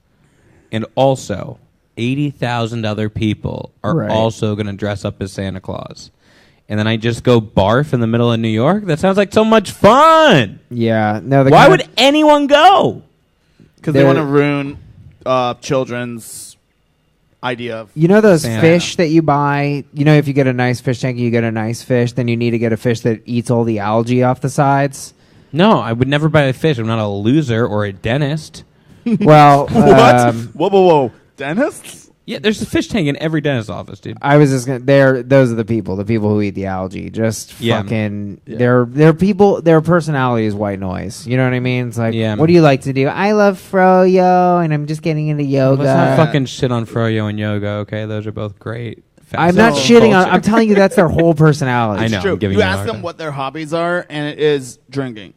and also 80,000 other people are Right. also going to dress up as Santa Claus. And then I just go barf in the middle of New York? That sounds like so much fun. Yeah. No. Why would anyone go? Because they want to ruin children's idea of... those Santa. fish that you buy? If you get a nice fish tank, you get a nice fish. Then you need to get a fish that eats all the algae off the sides. No, I would never buy a fish. I'm not a loser or a dentist. Well, What? Whoa. Dentists? Yeah, there's a fish tank in every dentist's office, dude. I was just gonna. Those are the people who eat the algae. Just Yeah. fucking. Yeah. They're people. Their personality is white noise. You know what I mean? It's like, Yeah. what do you like to do? I love froyo, and I'm just getting into yoga. Let's not fucking shit on froyo and yoga, okay? Those are both great. I'm not So- shitting on. culture. I'm telling you, that's their whole personality. I know. It's true. I'm giving You you a ask hard them time. what their hobbies are, and it is drinking.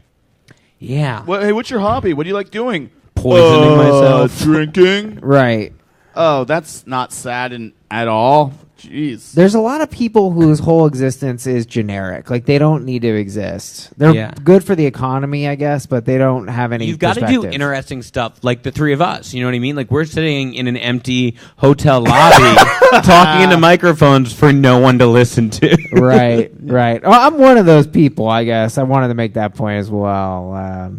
Yeah. Hey, what's your hobby? What do you like doing? Poisoning myself. Drinking. Right. Oh, that's not sad at all. Jeez. There's a lot of people whose whole existence is generic. Like, they don't need to exist. They're Yeah. good for the economy, I guess, but they don't have any. You've got to do perspective. interesting stuff, like the three of us. You know what I mean? Like we're sitting in an empty hotel lobby, talking into microphones for no one to listen to. Right. Well, I'm one of those people, I guess. I wanted to make that point as well.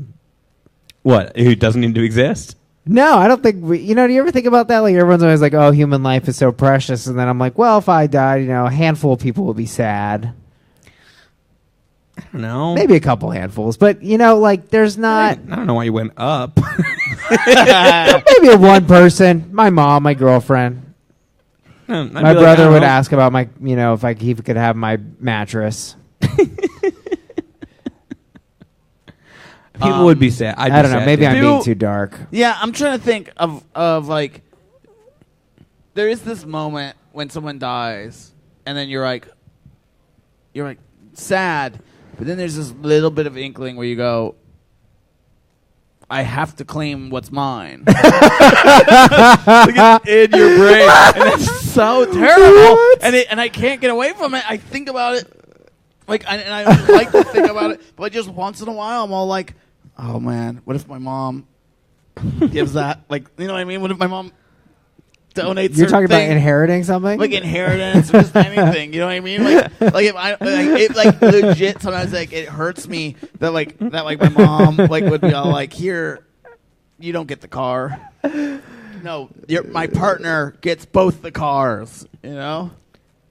What? Who doesn't need to exist? No, I don't think do you ever think about that? Like, everyone's always like, oh, human life is so precious. And then I'm like, well, if I died, a handful of people would be sad. I don't know. Maybe a couple handfuls. But, there's not. I don't know why you went up. Maybe a one person. My mom, my girlfriend. My brother would ask about my, if he could have my mattress. People would be sad. I'd be I don't know. sad, Maybe too. I'm being too dark. Yeah, I'm trying to think of like, there is this moment when someone dies, and then you're like sad, but then there's this little bit of inkling where you go, I have to claim what's mine. Like, it's in your brain, and it's so terrible, and I can't get away from it. I think about it, and I don't like to think about it, but just once in a while, I'm all like, oh man, what if my mom gives that, you know what I mean? What if my mom donates? You're talking thing, about inheriting something? like inheritance or just anything. You know what I mean? Like if I it legit sometimes it hurts me that my mom would be all like, here, you don't get the car. No, my partner gets both the cars. You know.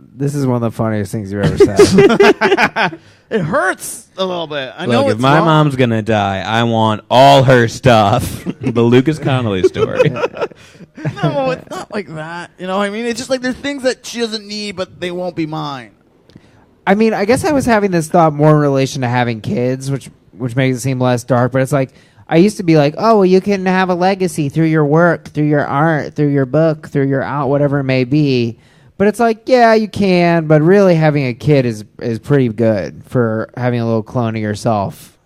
This is one of the funniest things you've ever said. It hurts a little bit. I know Look, it's if my wrong. mom's gonna die, I want all her stuff. The Lucas Connolly story. No, it's not like that. You know what I mean? It's just like there's things that she doesn't need, but they won't be mine. I mean, I guess I was having this thought more in relation to having kids, which makes it seem less dark. But it's like, I used to be like, oh, well, you can have a legacy through your work, through your art, through your book, through your out, whatever it may be. But it's like, yeah, you can, but really having a kid is pretty good for having a little clone of yourself.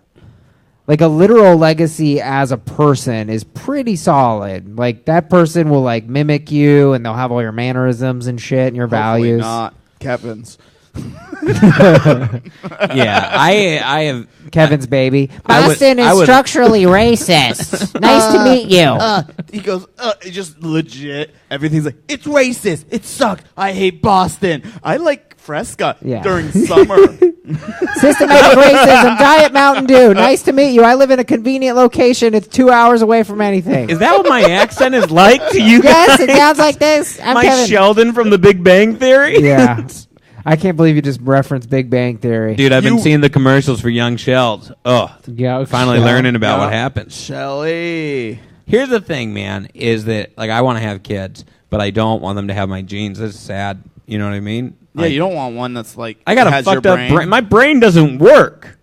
Like, a literal legacy as a person is pretty solid. Like, that person will mimic you, and they'll have all your mannerisms and shit and your values. Not Kevin's. Yeah, I have. Kevin's baby. Boston is structurally racist. Nice to meet you. He goes, just legit. Everything's like, it's racist. It sucks. I hate Boston. I like Fresca during summer. Systematic racism. Diet Mountain Dew. Nice to meet you. I live in a convenient location. It's 2 hours away from anything. Is that what my accent is like to you guys? Yes, it sounds like this. I'm my Kevin. Sheldon from The Big Bang Theory. Yeah. I can't believe you just referenced Big Bang Theory. Dude, I've been seeing the commercials for young shells. Oh, Yeah, finally learning about what happens. Shelly. Here's the thing, man, is that like I want to have kids, but I don't want them to have my genes. This is sad. You know what I mean? Yeah, Like, you don't want one that's like I got a has your fucked up brain. brain. My brain doesn't work.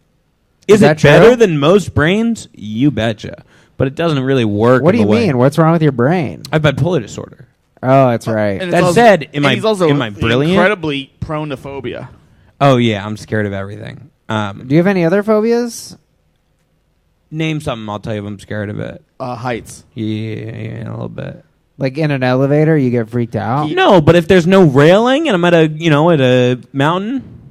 Is that it better true? than most brains? You betcha. But it doesn't really work. What do in you the way- mean? What's wrong with your brain? I have bipolar disorder. Oh, that's right. And it's That also- said, and he's also am I brilliant? incredibly prone to phobia. Oh yeah, I'm scared of everything. Do you have any other phobias? Name something, I'll tell you if I'm scared of it. Heights. Yeah, a little bit. Like in an elevator, you get freaked out? No, but if there's no railing and I'm at a mountain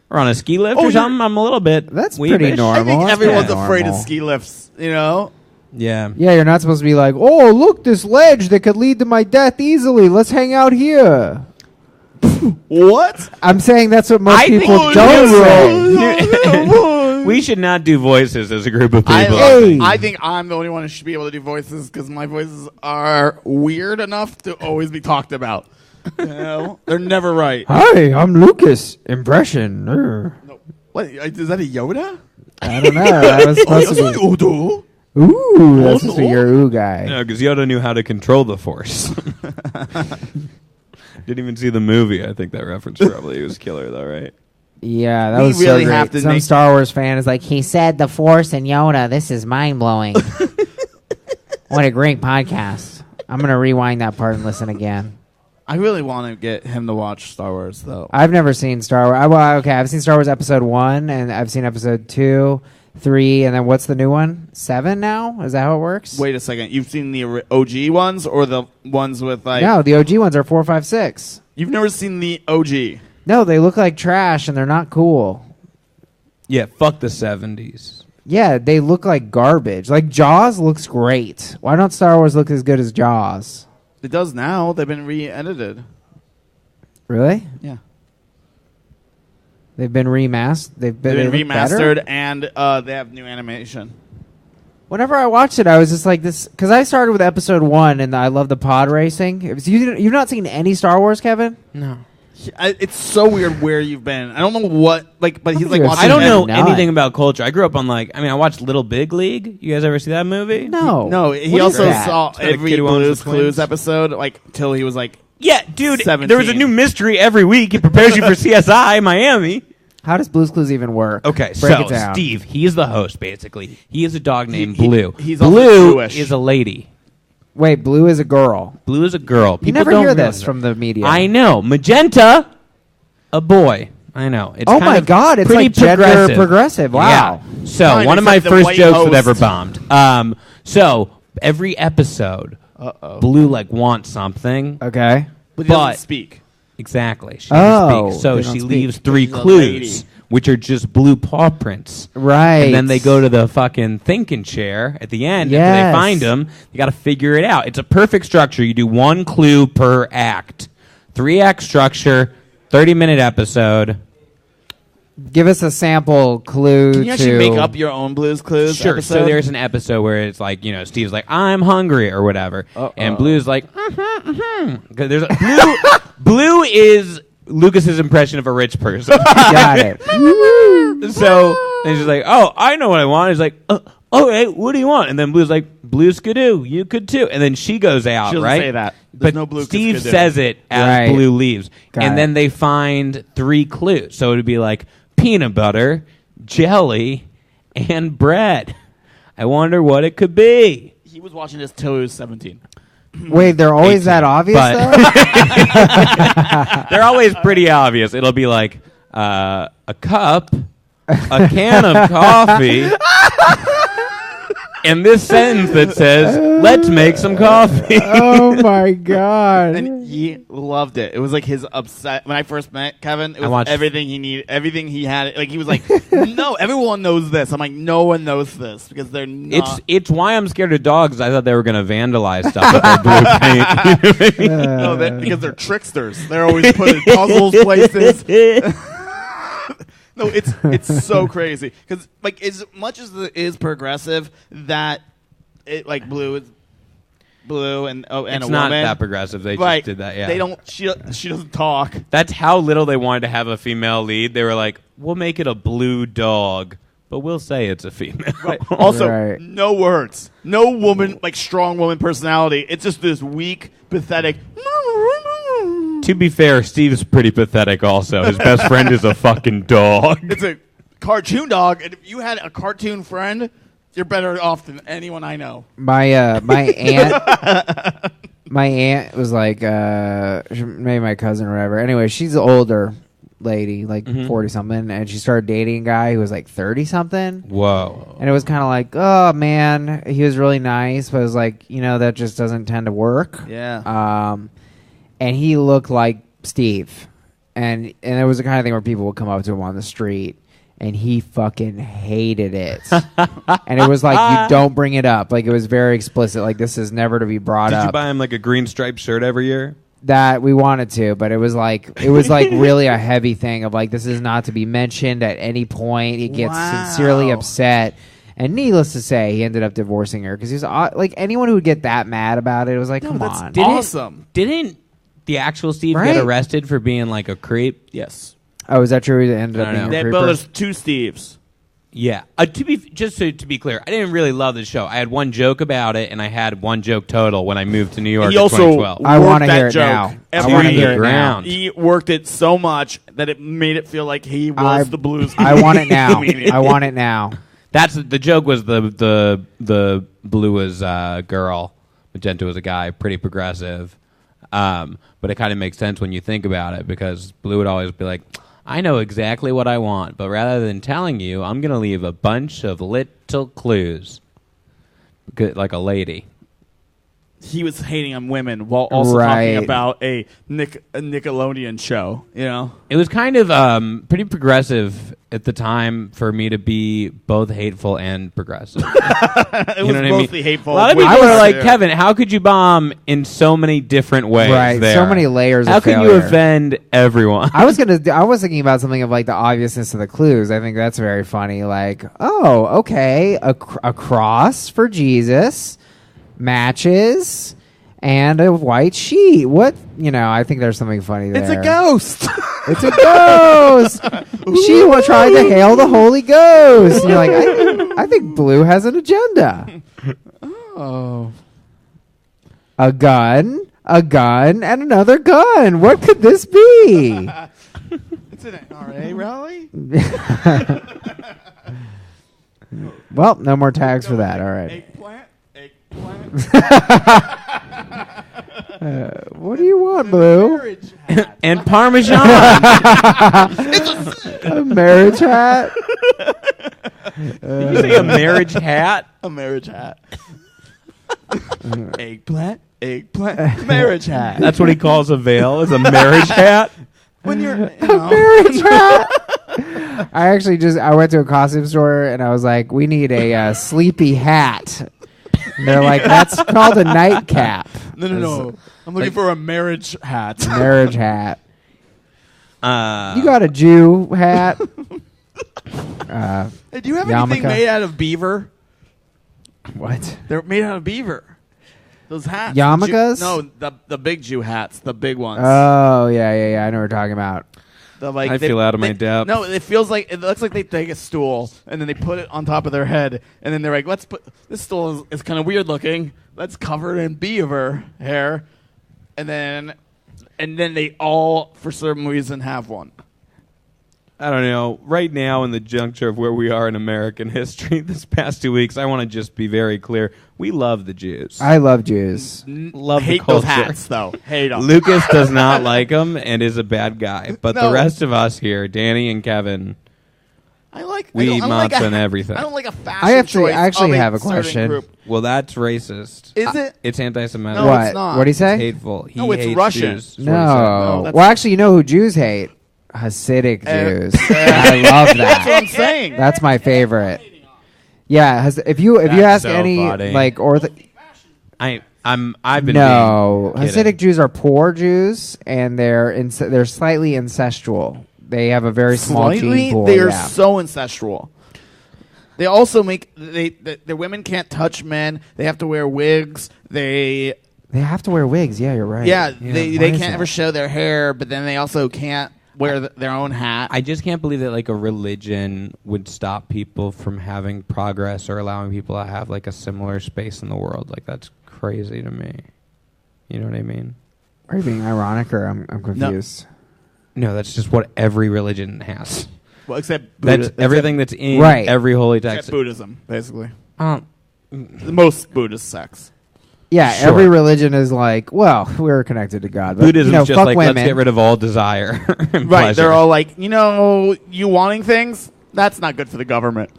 or on a ski lift or something, I'm a little bit. That's weebish. pretty normal. I think That's everyone's kinda afraid of normal. ski lifts. You know. Yeah. Yeah, you're not supposed to be like, oh, look, this ledge that could lead to my death easily. Let's hang out here. What? I'm saying that's what most I think people you don't say. We should not do voices as a group of people. Hey. I think I'm the only one who should be able to do voices because my voices are weird enough to always be talked about. You know? They're never right. Hi, I'm Lucas. Impression. No. What is that? A Yoda? I don't know. That was supposed to be. Yoda. Ooh, that's supposed to be your ooh guy. No, because Yoda knew how to control the Force. Didn't even see the movie. I think that reference probably was killer, though, right? Yeah, that We was really so great. have to Some make- Star Wars fan is like, he said the Force and Yoda. This is mind blowing. What a great podcast. I'm gonna rewind that part and listen again. I really want to get him to watch Star Wars, though. I've never seen Star Wars. I've seen Star Wars Episode 1, and I've seen Episode 2, 3, and then what's the new one? 7 now? Is that how it works? Wait a second. You've seen the OG ones or the ones with like? No, the OG ones are 4, 5, 6. You've never seen the OG. No, they look like trash, and they're not cool. Yeah, fuck the 70s. Yeah, they look like garbage. Like, Jaws looks great. Why don't Star Wars look as good as Jaws? It does now. They've been re-edited. Really? Yeah. They've been remastered? They've been they look remastered better? and they have new animation. Whenever I watched it, I was just like this, because I started with Episode 1, and I love the pod racing. You've not seen any Star Wars, Kevin? No. It's so weird where you've been. I don't know what, like, but he's like You're watching. I don't know None. anything about culture. I grew up on I watched Little Big League. You guys ever see that movie? No. No, he What is also that? saw It's about a every kid who owns Blue's the Clues twins. episode, like, till he was like, Yeah, dude. 17. There was a new mystery every week. It prepares you for CSI Miami. How does Blue's Clues even work? Okay, Break so it down. Steve, he's the host basically. He is a dog named he- Blue. he's also Blue Jewish. is a lady. Wait, Blue is a girl. Blue is a girl. You People never don't hear realize this that. from the media. I know. Magenta, a boy. I know. It's Oh kind my of God, it's pretty like gender progressive. Wow. Yeah. So Fine, one of it's my like the first white jokes that host. ever bombed. So every episode, Blue wants something. Okay. but he doesn't But- speak. Exactly. She Oh, doesn't speak. So they don't she speak. leaves 3 She's a clues, lady. which are just blue paw prints. Right. And then they go to the fucking thinking chair at the end. After Yes. they find them, you got to figure it out. It's a perfect structure. You do 1 clue per act. 3-act structure, 30-minute episode. Give us a sample clue Can you to... actually make up your own Blue's Clues Sure. episode? So there's an episode where it's like, Steve's like, I'm hungry or whatever. And Blue's like, 'Cause there's Blue is Lucas's impression of a rich person. Got it. So and she's like, oh, I know what I want. He's like, okay, what do you want? And then Blue's like, Blue skidoo, you could too. And then she goes out, She doesn't right? say that. There's But no Blue Steve skidoo. says it as Right. Blue leaves. Got and it. then they find 3 clues. So it would be like peanut butter, jelly, and bread. I wonder what it could be. He was watching this till he was 17. Wait, they're always 18, that obvious, but- though? They're always pretty obvious. It'll be like a cup, a can of coffee, and this sentence that says, let's make some coffee. Oh, my God. And he loved it. It was like his upset. When I first met Kevin, it was watched- everything he needed, everything he had. Like, he was like, no, everyone knows this. I'm like, no one knows this because they're not. It's why I'm scared of dogs. I thought they were going to vandalize stuff with their blue paint. You know what I mean? No, because they're tricksters. They're always putting puzzles places. No, it's so crazy because like as much as it is progressive, that it like Blue is Blue and It's a not woman. that progressive. They Right. just did that. Yeah. They don't. She doesn't talk. That's how little they wanted to have a female lead. They were like, we'll make it a blue dog, but we'll say it's a female. Right. Also, Right. no words. No woman, like strong woman personality. It's just this weak, pathetic. To be fair, Steve's pretty pathetic also. His best friend is a fucking dog. It's a cartoon dog, and if you had a cartoon friend, you're better off than anyone I know. My aunt, my aunt was like, maybe my cousin or whatever. Anyway, she's an older lady, like 40 something, and she started dating a guy who was like 30 something. Whoa. And it was kind of like, oh man, he was really nice, but it was like, that just doesn't tend to work. Yeah. And he looked like Steve, and it was the kind of thing where people would come up to him on the street, and he fucking hated it. And it was like, you don't bring it up. Like, it was very explicit. Like, this is never to be brought up. Did you buy him like a green striped shirt every year? That we wanted to, but it was like really a heavy thing of like, this is not to be mentioned at any point. He gets sincerely upset. And needless to say, he ended up divorcing her because he was like, anyone who would get that mad about it was like, come on. Awesome. Didn't the actual Steve Right? get arrested for being like a creep? Yes. Oh, is that true? He ended up I being know. a creeper? Well, there's two Steves. Yeah. To be clear, I didn't really love the show. I had one joke about it, and I had one joke total when I moved to New York He in also 2012. I worked wanna that hear it joke now. every I wanna hear year. it now. He worked it so much that it made it feel like he was the blues. I want it now. comedian. I want it now. That's the joke. Was the blue was a girl, magenta was a guy, pretty progressive. But it kind of makes sense when you think about it because blue would always be like, I know exactly what I want, but rather than telling you, I'm going to leave a bunch of little clues. Like a lady. He was hating on women while also Right. talking about a Nickelodeon show, It was kind of pretty progressive at the time for me to be both hateful and progressive. It was mostly hateful. A lot of people are like, Kevin, how could you bomb in so many different ways? Right, there? so many layers How of can you failure. offend everyone? I was thinking about something of like the obviousness of the clues. I think that's very funny. Like, oh, okay, a cross for Jesus, matches, and a white sheet. What? I think there's something funny there. it's a ghost. It's a ghost. She tried to hail the Holy Ghost. And you're like, I think blue has an agenda. Oh. A gun, and another gun. What could this be? It's an NRA rally? Well, no more tags for that. All right. Eggplant? What do you want, Blue? Marriage hat. And Parmesan. A marriage hat? Did you say a marriage hat? A marriage hat. Eggplant? Marriage hat. That's what he calls a veil, is a marriage hat. When you're, Marriage hat? I went to a costume store and I was like, we need a sleepy hat. And they're like, that's called a nightcap. No. I'm looking for a marriage hat. Marriage hat. You got a Jew hat? Hey, do you have Yarmulke? anything made out of beaver? What? They're made out of beaver. Those hats. Yarmulkes? No, the big Jew hats, the big ones. Oh, yeah. I know what we're talking about. I feel out of my depth. No, it looks like they take a stool and then they put it on top of their head and then they're like, this stool is kind of weird looking. Let's cover it in beaver hair, and then they all for some reason have one. I don't know. Right now, in the juncture of where we are in American history, this past 2 weeks, I want to just be very clear. We love the Jews. I love Jews. Love Hate the culture. those hats though. Hate them. Lucas does not like them and is a bad guy. But No. the rest of us here, Danny and Kevin, we I eat don't like mutts and everything. I don't like a fashion I choice actually of have a certain question. group. well, that's racist. Is it? It's anti-Semitic. No, What? it's not. What'd he It's say? hateful. He No, it's hates Russian. Jews. That's what he said. No. that's- Well, actually, you know who Jews hate? Hasidic Jews. I love That's what that. I'm saying. That's my favorite. Yeah, if you That's ask so any funny. like I've been no being kidding. Hasidic Jews are poor Jews and they're slightly incestual. They have a very small Slightly, gene pool. they are yeah. so incestual. They also make the women can't touch men. They have to wear wigs. They have to wear wigs. Yeah, you're right. Yeah, why they is can't that? ever show their hair, but then they also can't wear their own hat. I just can't believe that like a religion would stop people from having progress or allowing people to have like a similar space in the world. Like that's crazy to me. You know what I mean? Are you being ironic or I'm confused? No, that's just what every religion has. Well, except That's everything that's in Right. every holy text. except Buddhism, basically. Um, The most Buddhist sects. Yeah, Sure. every religion is like, well, we're connected to God. But, Buddhism's just fuck like, women. let's get rid of all desire. And Right, pleasure. they're all like, you wanting things, that's not good for the government.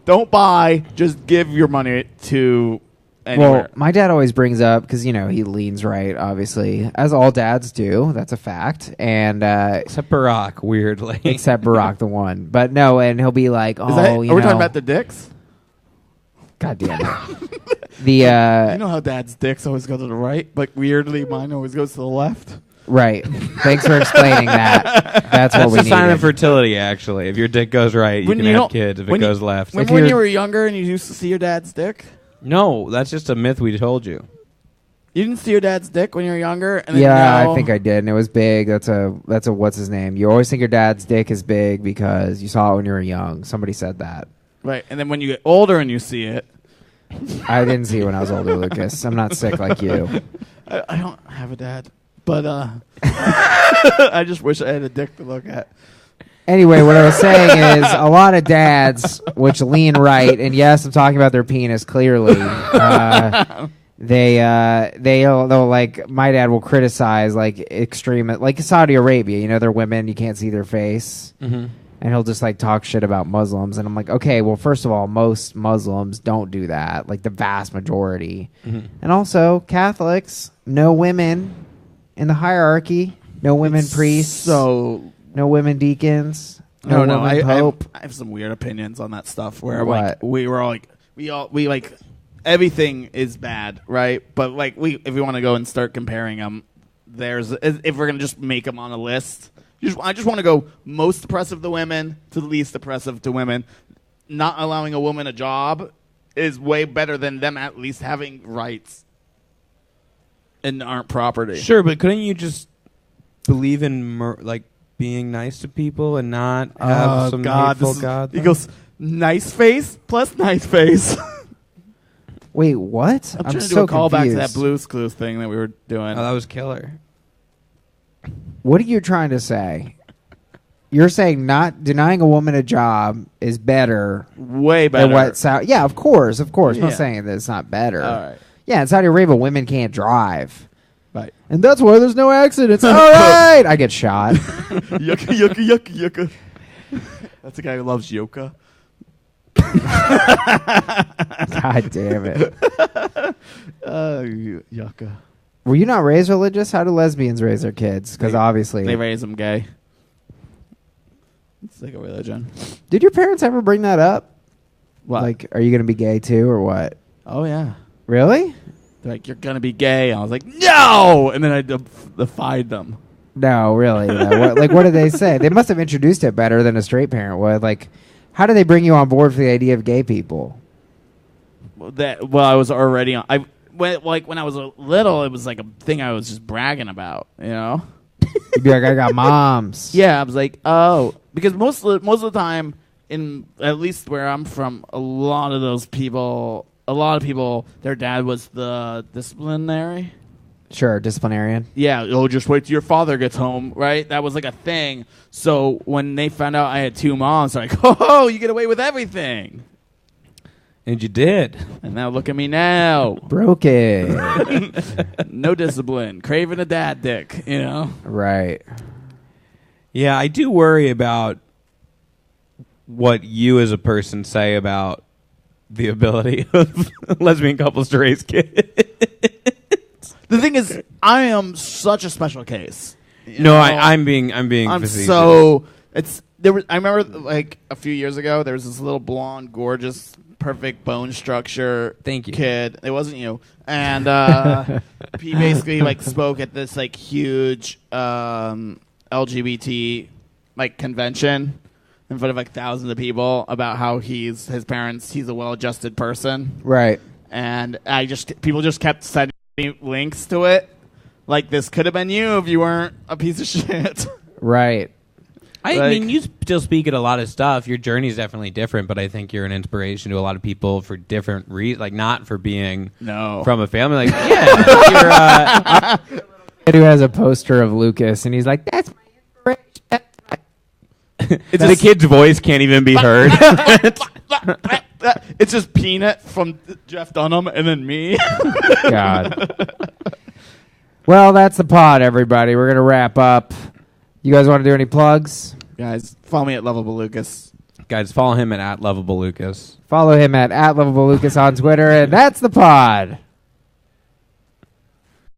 Don't buy, just give your money to anywhere. Well, my dad always brings up, because, he leans right, obviously, as all dads do. That's a fact. And Except Barack, weirdly. except Barack the one. But no, and he'll be like, Are we talking know, about the dicks? God damn it. The, You know how dad's dicks always go to the right, but weirdly mine always goes to the left? right. Thanks for explaining that. That's what That's we a sign needed. of fertility, actually. If your dick goes right, you When can you have don't- kids. If it when you- goes left. Remember If when you're- you were younger and you used to see your dad's dick? No, that's just a myth we told you. You didn't see your dad's dick when you were younger? And then Yeah, now- I think I did, and it was big. That's a what's his name? You always think your dad's dick is big because you saw it when you were young. Somebody said that. Right, and then when you get older and you see it, I didn't see it when I was older, Lucas. I'm not sick like you. I don't have a dad, but I just wish I had a dick to look at. Anyway, what I was saying is a lot of dads, which lean right, and yes, I'm talking about their penis clearly. They'll like my dad will criticize like extreme, like Saudi Arabia. They're women, you can't see their face. Mm-hmm. And he'll just like talk shit about Muslims. And I'm like, okay, well, first of all, most Muslims don't do that. Like the vast majority. Mm-hmm. And also Catholics, no women in the hierarchy, no women priests, So no women deacons, no women I pope. have some weird opinions on that stuff. Where What? like we were all like we like everything is bad, right? But like if we want to go and start comparing them, if we're gonna just make them on a list. I just want to go most oppressive to women to the least oppressive to women. Not allowing a woman a job is way better than them at least having rights and aren't property. Sure, but couldn't you just believe in like being nice to people and not have some hateful God? He goes, nice face plus nice face. Wait, what? I'm trying to so do a callback to confused. that Blue's Clues thing that we were doing. Oh, that was killer. What are you trying to say? You're saying not denying a woman a job is better Way better. than what Saudi... Yeah, of course. I'm Yeah. not saying that it's not better. All right. Yeah, in Saudi Arabia, women can't drive. Right. And that's why there's no accidents. All right. I get shot. Yucca, yucca, yucca, yucca. That's the guy who loves Yoka. God damn it. Yucca. Were you not raised religious? How do lesbians raise their kids? Because obviously... They raise them gay. It's like a religion. Did your parents ever bring that up? What? Like, are you going to be gay too or what? Oh, yeah. Really? They're like, you're going to be gay. And I was like, no! And then I defied them. No, really. No. What did they say? They must have introduced it better than a straight parent would. Like, how did they bring you on board for the idea of gay people? I was already on. When I was little, it was like a thing I was just bragging about, you know? You'd be like, I got moms. Yeah, I was like, oh. Because most of the time, at least where I'm from, a lot of people, their dad was the disciplinary. Sure, disciplinarian. Yeah, just wait till your father gets home, right? That was like a thing. So when they found out I had two moms, they're like, oh, you get away with everything. And you did. And now look at me now. Broken. No discipline. Craving a dad dick, you know? Right. Yeah, I do worry about what you as a person say about the ability of lesbian couples to raise kids. The thing is, I am such a special case. No, I'm being facetious. I remember like a few years ago there was this little blonde, gorgeous, perfect bone structure Thank you. kid. It wasn't you. And he basically like spoke at this like huge LGBT like convention in front of like thousands of people about how he's a well-adjusted person, Right. and people just kept sending me links to it. Like, this could have been you if you weren't a piece of shit. Right. I mean, you still speak at a lot of stuff. Your journey is definitely different, but I think you're an inspiration to a lot of people for different reasons. Like, not for being from a family. Like, yeah, you're, Who has a poster of Lucas, and he's like, "That's my inspiration." the kid's voice can't even be heard. It's just Peanut from Jeff Dunham and then me. God. Well, that's the pod, everybody. We're gonna wrap up. You guys want to do any plugs? Guys, follow me at Lovable Lucas. Guys, follow him at @LovableLucas. Follow him at @LovableLucas on Twitter, and that's the pod.